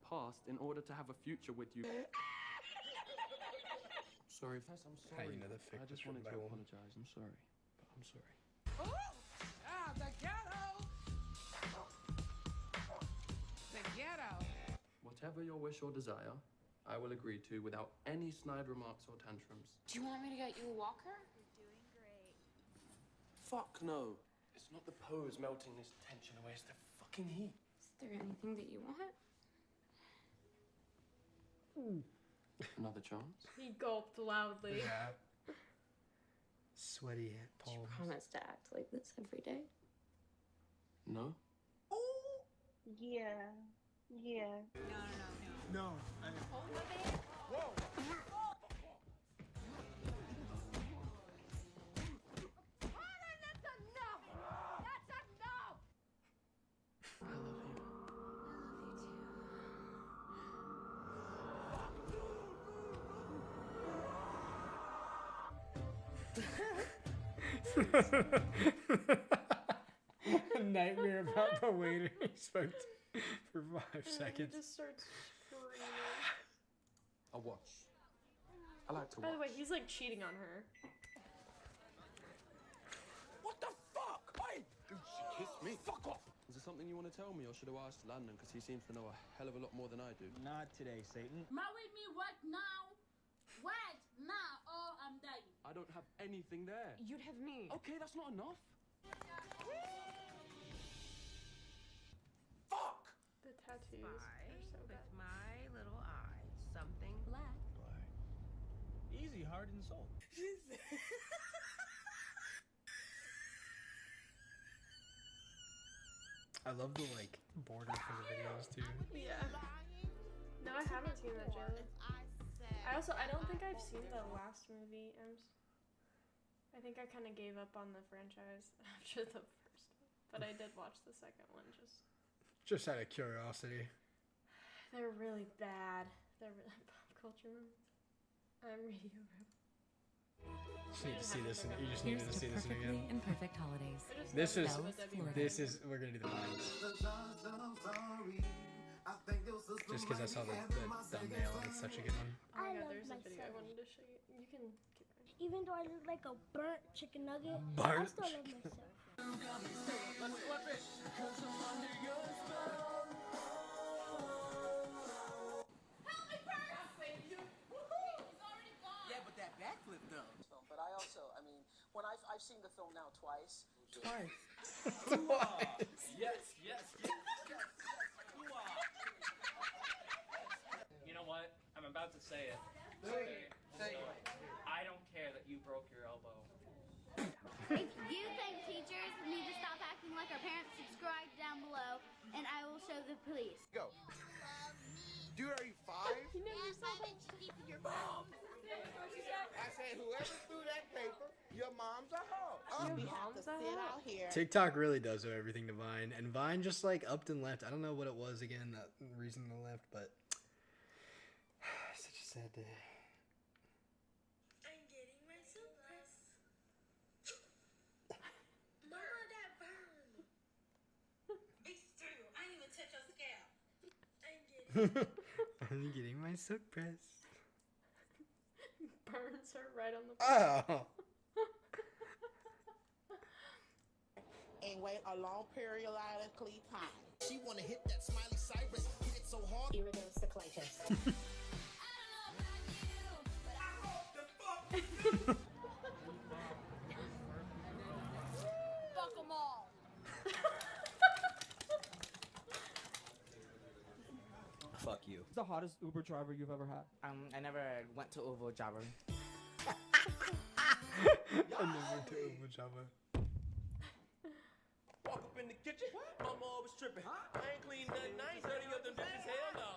S24: Past in order to have a future with you. Sorry, Tess, I'm
S1: How
S24: sorry.
S1: you know the fic
S24: I
S1: was
S24: just
S1: written
S24: wanted
S1: by
S24: to
S1: a woman?
S24: apologize. I'm sorry. But I'm sorry.
S3: Ah, the ghetto. The ghetto.
S24: Whatever your wish or desire, I will agree to without any snide remarks or tantrums.
S21: Do you want me to get you a walker?
S7: You're doing great.
S24: Fuck no. It's not the pose melting this tension away, it's the fucking heat.
S21: Is there anything that you want?
S24: Another chance?
S2: He gulped loudly.
S1: Yeah. Sweaty palms.
S21: Promise to act like this every day.
S24: No?
S17: Yeah. Yeah.
S3: No. Whoa.
S1: A nightmare about the waiter he spoke to for 5
S2: And then
S1: seconds.
S2: he just starts screaming.
S24: I'll watch. I like to
S2: By the
S24: watch.
S2: way, he's like cheating on her.
S24: What the fuck? Hey!
S4: Dude, she kissed me.
S24: Fuck off! Is there something you want to tell me, or should I ask Landon? Because he seems to know a hell of a lot more than I do.
S13: Not today, Satan.
S25: Marry me what now? What now? Oh, I'm dying.
S24: I don't have anything there.
S21: You'd have me.
S24: Okay, that's not enough.
S2: The tattoos are so bad.
S17: My little eyes. Something black.
S13: Easy, heart and soul.
S1: I love the like border for the videos too.
S2: Yeah. No, I haven't seen that, Jayla. I don't think I've seen the last movie. I think I kind of gave up on the franchise after the first one, but I did watch the second one.
S1: Just out of curiosity.
S2: They're really bad. They're really pop culture movies. I'm Radio Rebel.
S1: Just need to see this. You just need to see this again.
S6: And perfect holidays.
S1: This is.
S6: Bells, Florida.
S1: This is. We're gonna do the vines. Just because I saw the thumbnail and it's such a good one.
S2: Oh my god, there's a video I wanted to show you. You can keep going.
S23: Even though I look like a burnt chicken nugget, I
S1: Burnt?
S23: still love myself.
S25: Let's flip it.
S20: Yeah, but that backflip though. But I also, I mean, when I've seen the film now twice.
S1: Twice.
S13: Yes, yes, yes, yes. You know what? I'm about to say it.
S20: Say it.
S13: I don't care that you broke your elbow.
S18: If you think teachers need to stop acting like our parents, subscribe down below, and I will show the police.
S8: Go. Dude, are you 5?
S18: You know yourself. Your mom.
S8: I said, whoever threw that paper, your mom's a hoe.
S23: Your mom's a hoe.
S1: TikTok really does owe everything to Vine, and Vine just like upped and left. I don't know what it was again, that reason they left, but such a sad day.
S17: I'm getting my surprise. Mama, that burn. It's true. I didn't even touch your scalp.
S1: I'm getting my silk press.
S2: Burns her right on the.
S1: Oh.
S9: And wait a long periodically time. She wanna hit that smiley Cyrus, hit it so hard. Iridocyclitis.
S18: Fuck them all.
S10: Fuck you.
S11: Who's the hottest Uber driver you've ever had?
S20: I never went to Uber driver.
S1: I never went to Uber Java.
S13: Walk up in the kitchen, mama always tripping. I ain't cleaned nothing nice, dirty up them dishes. Hell no.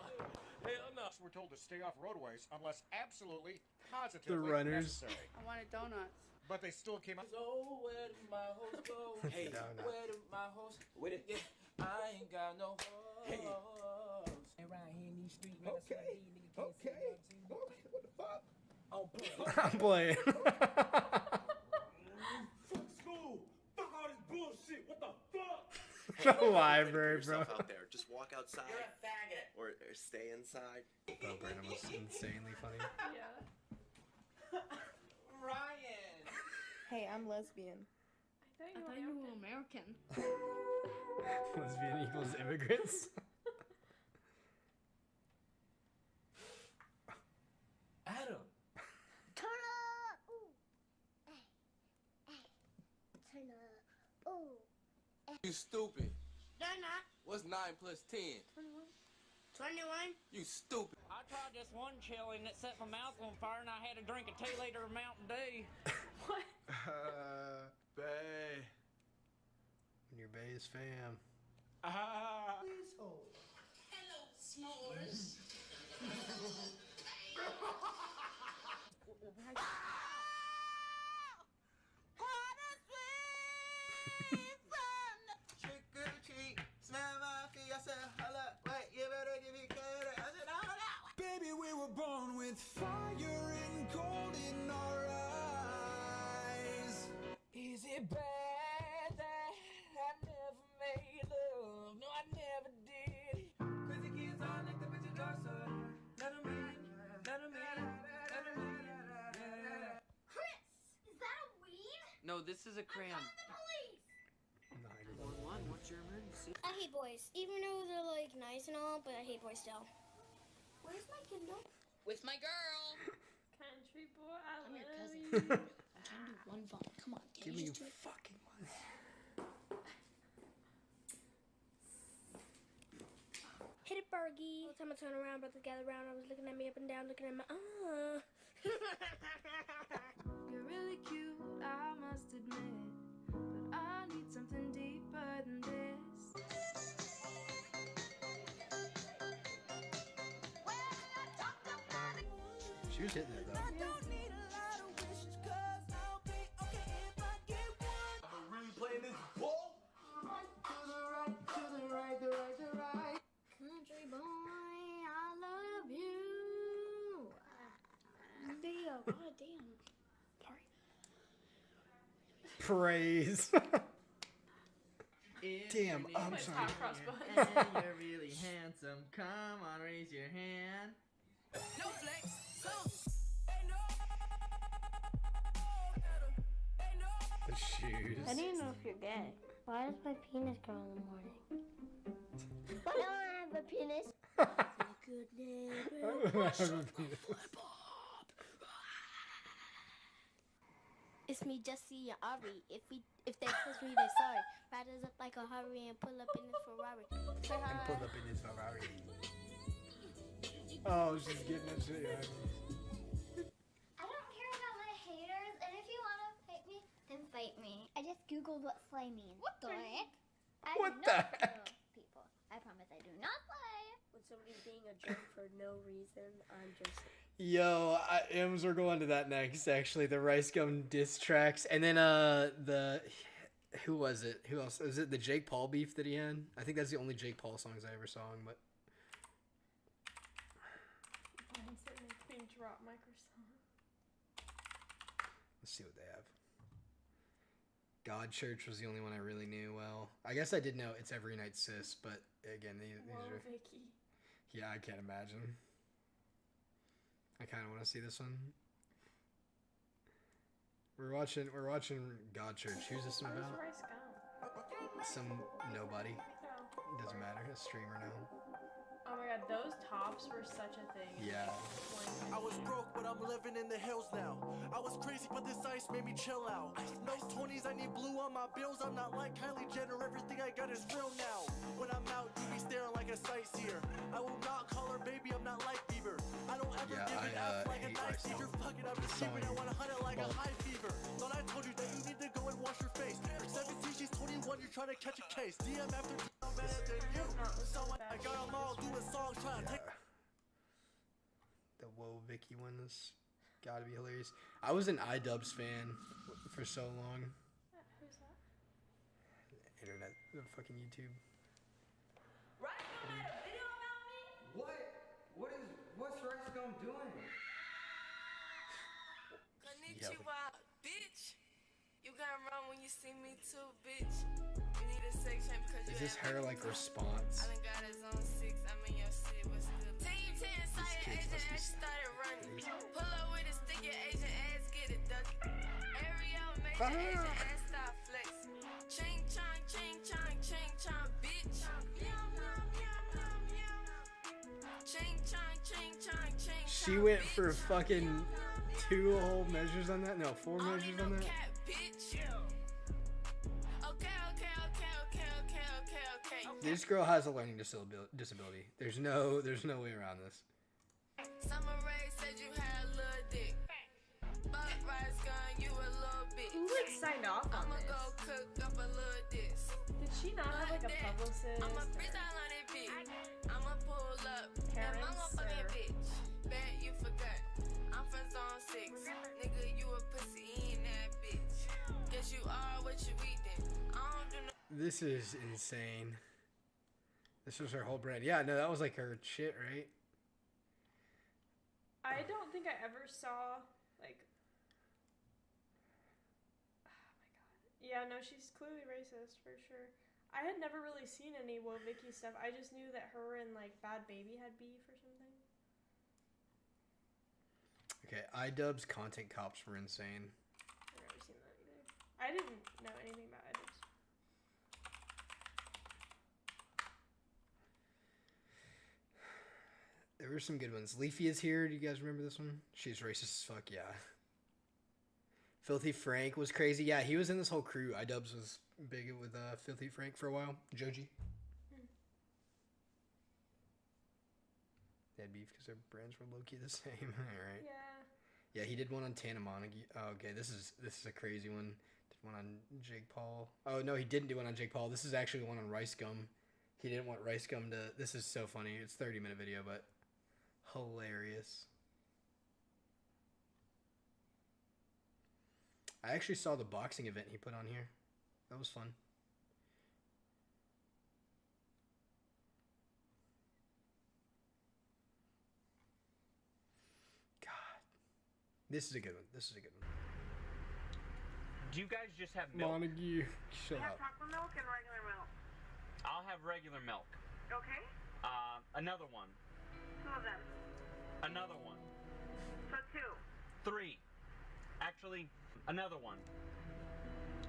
S13: Hell no.
S26: We're told to stay off roadways unless absolutely,
S1: The
S26: positively
S1: runners.
S26: necessary.
S27: I wanted donuts.
S26: But they still came up.
S13: So where did my hoes go? Hey,
S1: Donut.
S13: where did my hoes? With it. Yeah, I ain't got no hoes. Hey. Around here in these streets, man, that's what I need. Nigga can't see me.
S8: What the fuck?
S13: Oh, boy.
S1: I'm playing.
S13: Fuck school. Fuck all this bullshit. What the fuck?
S1: The library, bro.
S10: Yourself out there. Just walk outside.
S20: You're a faggot.
S10: Or stay inside.
S1: Bo Burnham was insanely funny.
S2: Yeah.
S20: Ryan.
S27: Hey, I'm lesbian.
S2: I thought you were American.
S1: Lesbian equals immigrants.
S13: Adam.
S23: Turn up. Ooh. Turn up. Ooh.
S28: You stupid.
S23: They're not.
S28: What's 9 plus 10?
S23: 21.
S28: You stupid.
S20: I tried this one chili and it set my mouth on fire and I had to drink a 2-liter of Mountain Dew.
S2: What?
S1: Bae. When your bae is fam.
S9: Please hold.
S17: Hello, s'mores.
S9: Trick or treat, smell my feet. I said, hold up, wait, you better give me credit. I said, hold up.
S3: Baby, we were born with fire and gold in our eyes.
S20: Is it bad that I never made love? No, I never did.
S13: Crazy kids all like the bitch at dark side. Let 'em in, let 'em in, let 'em in. Yeah.
S23: Chris, is that a weed?
S20: No, this is a crayon.
S23: Call the police.
S20: 911, what's your emergency?
S23: I hate boys, even though they're like nice and all, but I hate boys still. Where's my Kindle?
S27: With my girl.
S2: Country boy, I
S27: I'm your
S2: love
S27: cousin.
S2: you.
S27: I'm trying to do one bump. Come on, get
S1: Give me
S27: used to it.
S1: fucking one.
S23: Hit it, Bergie. All the time I turn around, brother gather around, I was looking at me up and down, looking at my
S29: You're really cute, I must admit, but I need something deeper than this.
S1: She was hitting it though.
S9: I'm really playing this ball.
S23: Country boy, I love you. Video, goddamn. Park
S1: Praise. Damn, I'm sorry.
S2: Hot cross buns.
S5: And you're really handsome. Come on, raise your hand.
S13: No flex.
S1: The shoes.
S23: I don't know if you're gay. Why does my penis grow in the morning? Why don't I have a penis? Good neighbor. It's me, Jesse, and Ari. If they push me, they're sorry. Riders up like a hurry and pull up in this Ferrari. Say hi.
S1: And pull up in his Ferrari. Oh, she's getting that shit. Yeah.
S18: I don't care about my haters, and if you want to fight me, then fight me. I just googled what slay means. What the heck?
S1: What the heck?
S18: People. I promise I do not slay.
S23: When somebody's being a jerk for no reason, I'm just...
S1: Yo, M's, we're going to that next, actually. The Rice Gum diss tracks. And then, who was it? Who else? Was it the Jake Paul beef that he had? I think that's the only Jake Paul songs I ever saw him, but...
S2: I'm sitting there between drop Microsoft.
S1: Let's see what they have. God Church was the only one I really knew well. I guess I did know It's Every Night Sis, but again, these are...
S2: Vicky.
S1: Yeah, I can't imagine. I kind of want to see this one. We're watching God Church. Who's this one about?
S2: Rice Gum?
S1: Some nobody.
S2: Oh.
S1: Doesn't matter. A streamer now.
S2: Oh my god, those tops were such a thing.
S1: Yeah.
S6: I was broke, but I'm living in the hills now. I was crazy, but this ice made me chill out. No 20s, I need blue on my bills. I'm not like Kylie Jenner, everything I got is real now. When I'm out, you be staring like a sightseer. I will not call her baby, I'm not like Bieber. I don't ever give it up like a nice teacher. Fuck it, I'm just keeping it 100 like a high fever. Thought I told you that you need to go and wash your face. You're 17, she's 21, you're trying to catch a case. DM after I'm better than you. So I got them all doing songs trying to take.
S1: The Whoa Vicky one is gotta be hilarious. I was an iDubbbz fan for so long.
S2: Who's that?
S1: Internet, the fucking YouTube.
S13: Rice Gum made a video about me?
S5: What's Rice Gum doing?
S13: Konnichiwa, bitch. You got wrong when you see me too, bitch. You need a section because you
S1: Is this her like response?
S13: I done got his own 6, I'm in your shit, what's good? Team 10, sire, agent, ass started running. Pull up with a stick, your agent ass get it ducky. Ariel, major agent ass stop flexing. Ching chong, ching chong, bitch. Ching chong,
S1: She went for fucking 2 whole measures on that? No, 4 measures on that? This girl has a learning disability. There's no way around this.
S13: Summer Rae said you had a little dick. But Rice Gum, you a little bitch.
S2: Who like signed off on
S13: I'ma
S2: this?
S13: go cook up a little diss.
S2: Did she not have like a publicist?
S13: I'ma
S2: or-
S13: freestyle on it, bitch. I'ma pull up.
S2: Parents,
S13: and mama fucking
S2: or-
S13: bitch. Bet you forgot. I'm from zone 6. Nigga, you a pussy in that bitch. Guess you are what you eat then. I don't do no.
S1: This is insane. This was her whole brand. Yeah, no, that was like her shit, right?
S2: I don't think I ever saw like. Oh my god. Yeah, no, she's clearly racist for sure. I had never really seen any Whoa Vicky stuff. I just knew that her and like Bad Baby had beef or something.
S1: Okay, iDubbbz content cops were insane.
S2: I've never seen that either. I didn't know anything about iDubbbz.
S1: There were some good ones. Leafy is here. Do you guys remember this one? She's racist as fuck, yeah. Filthy Frank was crazy. Yeah, he was in this whole crew. iDubbbz was big with Filthy Frank for a while. Joji. They had beef because their brands were low-key the same. Alright.
S2: Yeah.
S1: Yeah, he did one on Tana Montague. Oh, okay, this is a crazy one. Did one on Jake Paul. Oh, no, he didn't do one on Jake Paul. This is actually one on Rice Gum. He didn't want Rice Gum to... This is so funny. It's a 30-minute video, but... hilarious. I actually saw the boxing event he put on here. That was fun. God. This is a good one. This is a good one.
S4: Do you guys just have milk?
S1: Montague, shut up.
S7: chocolate milk and regular milk.
S4: I'll have regular milk.
S7: Okay?
S4: Another one.
S7: 2 of them.
S4: Another one.
S7: So 2.
S4: 3. Actually, another one.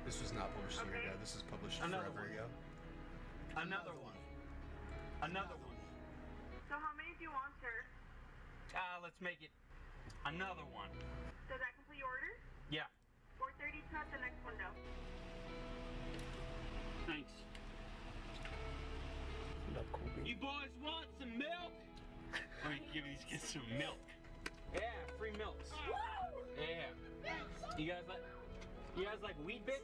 S1: This was not published a year ago. This is published
S4: Another
S1: forever
S4: one.
S1: ago.
S4: Another one. Another one.
S7: So how many do you want, sir?
S4: Let's make it another one.
S7: Does that complete your order?
S4: Yeah.
S7: 432 at the next window.
S4: Thanks. You boys want some milk? Let me give these kids some milk. Yeah, free milks. Yeah. You guys like Wheat Bix?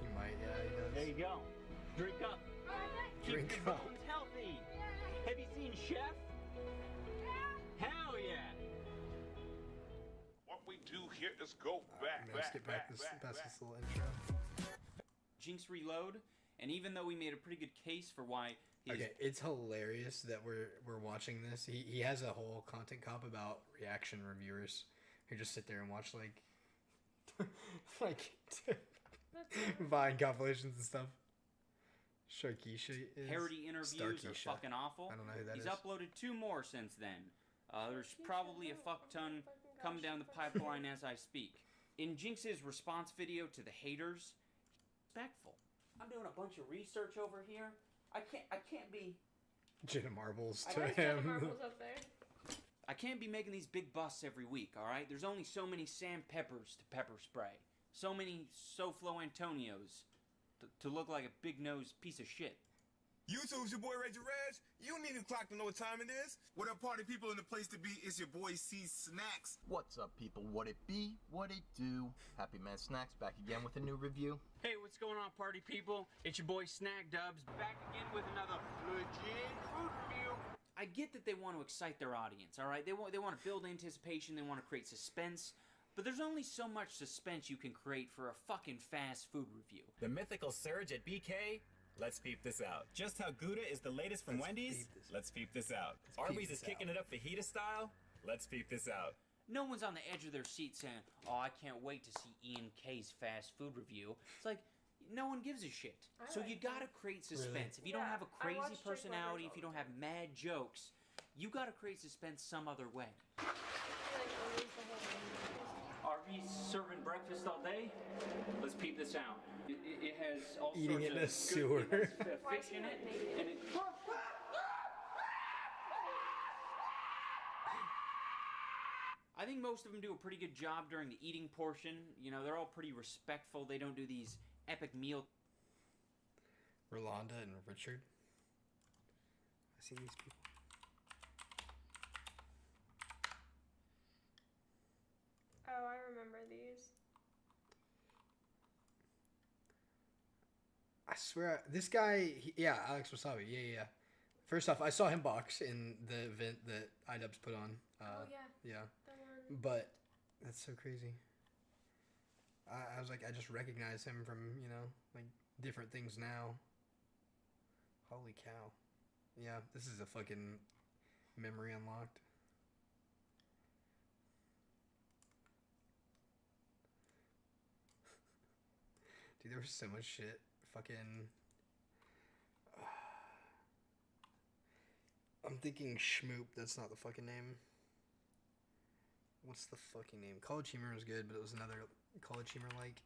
S1: He might, yeah, he does.
S4: There you go. Drink up.
S1: Drink
S4: Keep your
S1: up.
S4: bones healthy. Have you seen Chef? Hell yeah.
S8: What we do here is go back,
S1: Let's get back past this little intro.
S12: Jinx Reload, and even though we made a pretty good case for why his
S1: Okay, it's hilarious that we're watching this. He has a whole content comp about reaction reviewers who just sit there and watch like Vine compilations and stuff. Sharkeisha is
S12: parody interviews are
S1: Starkeisha.
S12: fucking awful.
S1: I don't know who that
S12: He's
S1: is.
S12: uploaded 2 more since then. There's probably a fuck ton coming down the pipeline as I speak. In Jinx's response video to the haters, respectful. I'm doing a bunch of research over here. I can't be
S1: Jenna Marbles to
S12: Why is
S1: him.
S12: Jenna Marbles up there? I can't be making these big busts every week, alright? There's only so many Sam Peppers to pepper spray. So many SoFlo Antonios to look like a big-nosed piece of shit.
S14: YouTube's your boy Reggie Reg. You don't need a clock to know what time it is. What up, party people in the place to be? It's your boy C Snacks.
S15: What's up, people? What it be? What it do? Happy Man Snacks back again with a new review.
S4: Hey, what's going on, party people? It's your boy Snack Dubs back again with another legit food review.
S12: I get that they want to excite their audience, all right? They want to build anticipation, they want to create suspense, but there's only so much suspense you can create for a fucking fast food review.
S16: The mythical surge at BK? Let's peep this out. Just how Gouda is the latest from Wendy's? Let's peep this out. Arby's is kicking it up fajita style? Let's peep this out.
S12: No one's on the edge of their seat saying, oh, I can't wait to see Ian K's fast food review. It's like, no one gives a shit. So you gotta create suspense. If you don't have a crazy personality, if you don't have mad jokes, you gotta create suspense some other way. Arby's serving breakfast all day? Let's peep this out. It has all
S1: Eating
S12: sorts
S1: it in
S12: of
S1: a sewer.
S12: good fish in it, and it I think most of them do a pretty good job during the eating portion. You know, they're all pretty respectful. They don't do these epic meal.
S1: Rolanda and Richard. I see these people.
S2: Oh, I remember these.
S1: I swear, this guy, yeah, Alex Wasabi, yeah. First off, I saw him box in the event that iDubbbz put on.
S2: Oh, yeah.
S1: Yeah.
S2: The one.
S1: But that's so crazy. I was like, I just recognize him from, you know, like different things now. Holy cow. Yeah, this is a fucking memory unlocked. Dude, there was so much shit. Fucking... I'm thinking Schmoop. That's not the fucking name. What's the fucking name? College Humor was good, but it was another College Humor like.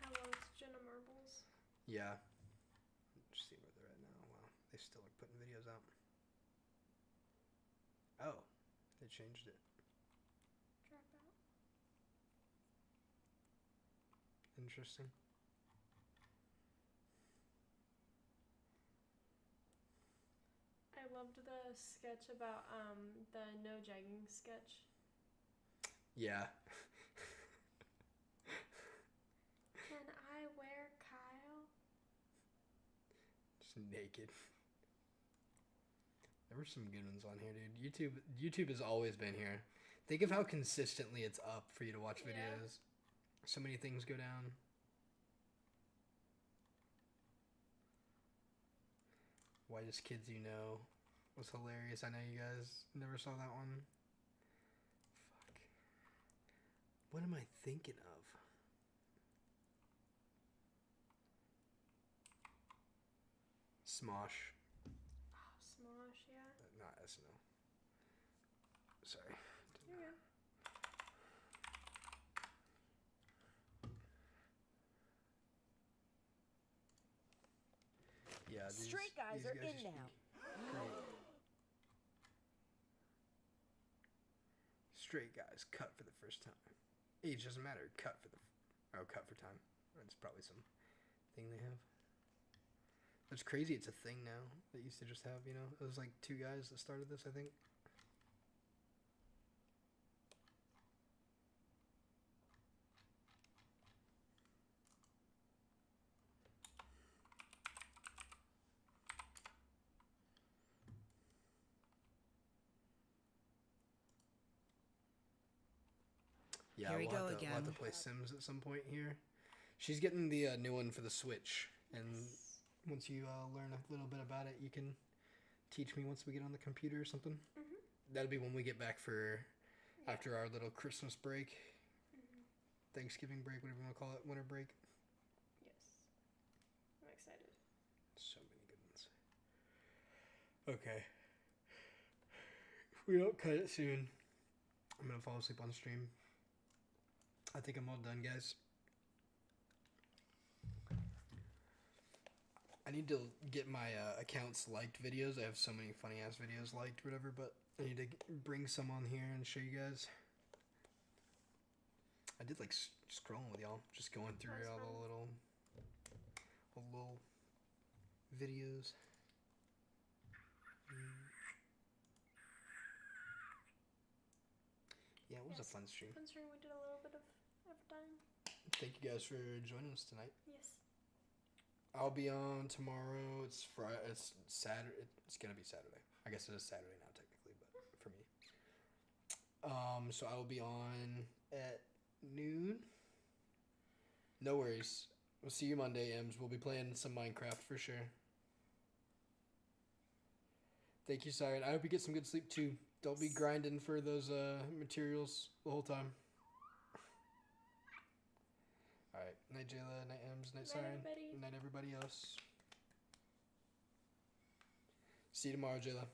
S2: I loved Jenna Marbles.
S1: Yeah. Just see where they're at now. Wow, they still are putting videos out. Oh, they changed it.
S2: Drop out.
S1: Interesting.
S2: I loved the sketch about the no jagging sketch.
S1: Yeah.
S2: Can I wear Kyle?
S1: Just naked. There were some good ones on here, dude. YouTube has always been here. Think of how consistently it's up for you to watch videos. So many things go down. Whitest Kids You Know was hilarious. I know you guys never saw that one. Fuck. What am I thinking of? Smosh.
S2: Oh, Smosh, yeah.
S1: Not SNL. Sorry.
S2: You're good.
S1: Yeah,
S10: Straight guys are in now.
S1: Great. Straight guys cut for the first time. Age doesn't matter. Cut for time. That's probably some thing they have. That's crazy. It's a thing now. They used to just have, you know, it was like 2 guys that started this, I think. Yeah,
S10: Here we go
S1: we'll have to play Sims at some point here. She's getting the new one for the Switch, and once you learn a little bit about it, you can teach me once we get on the computer or something.
S2: Mm-hmm.
S1: That'll be when we get back for after our little Christmas break, Thanksgiving break, whatever you want to call it, winter break.
S2: Yes. I'm excited.
S1: So many good ones. Okay. If we don't cut it soon, I'm going to fall asleep on stream. I think I'm all done, guys. I need to get my accounts liked videos. I have so many funny ass videos liked, or whatever, but I need to bring some on here and show you guys. I did like scrolling with y'all, just going through all the little videos. Yeah, it was a fun stream.
S2: Fun stream. We did a little bit of everything.
S1: Thank you guys for joining us tonight.
S2: Yes.
S1: I'll be on tomorrow. It's Friday. It's Saturday. It's gonna be Saturday. I guess it is Saturday now, technically, but for me. So I will be on at noon. No worries. We'll see you Monday, Ems. We'll be playing some Minecraft for sure. Thank you, Siren. I hope you get some good sleep too. Don't be grinding for those materials the whole time. Alright. Night, Jayla. Night, Ems. Night, Siren. Night, everybody else. See you tomorrow, Jayla.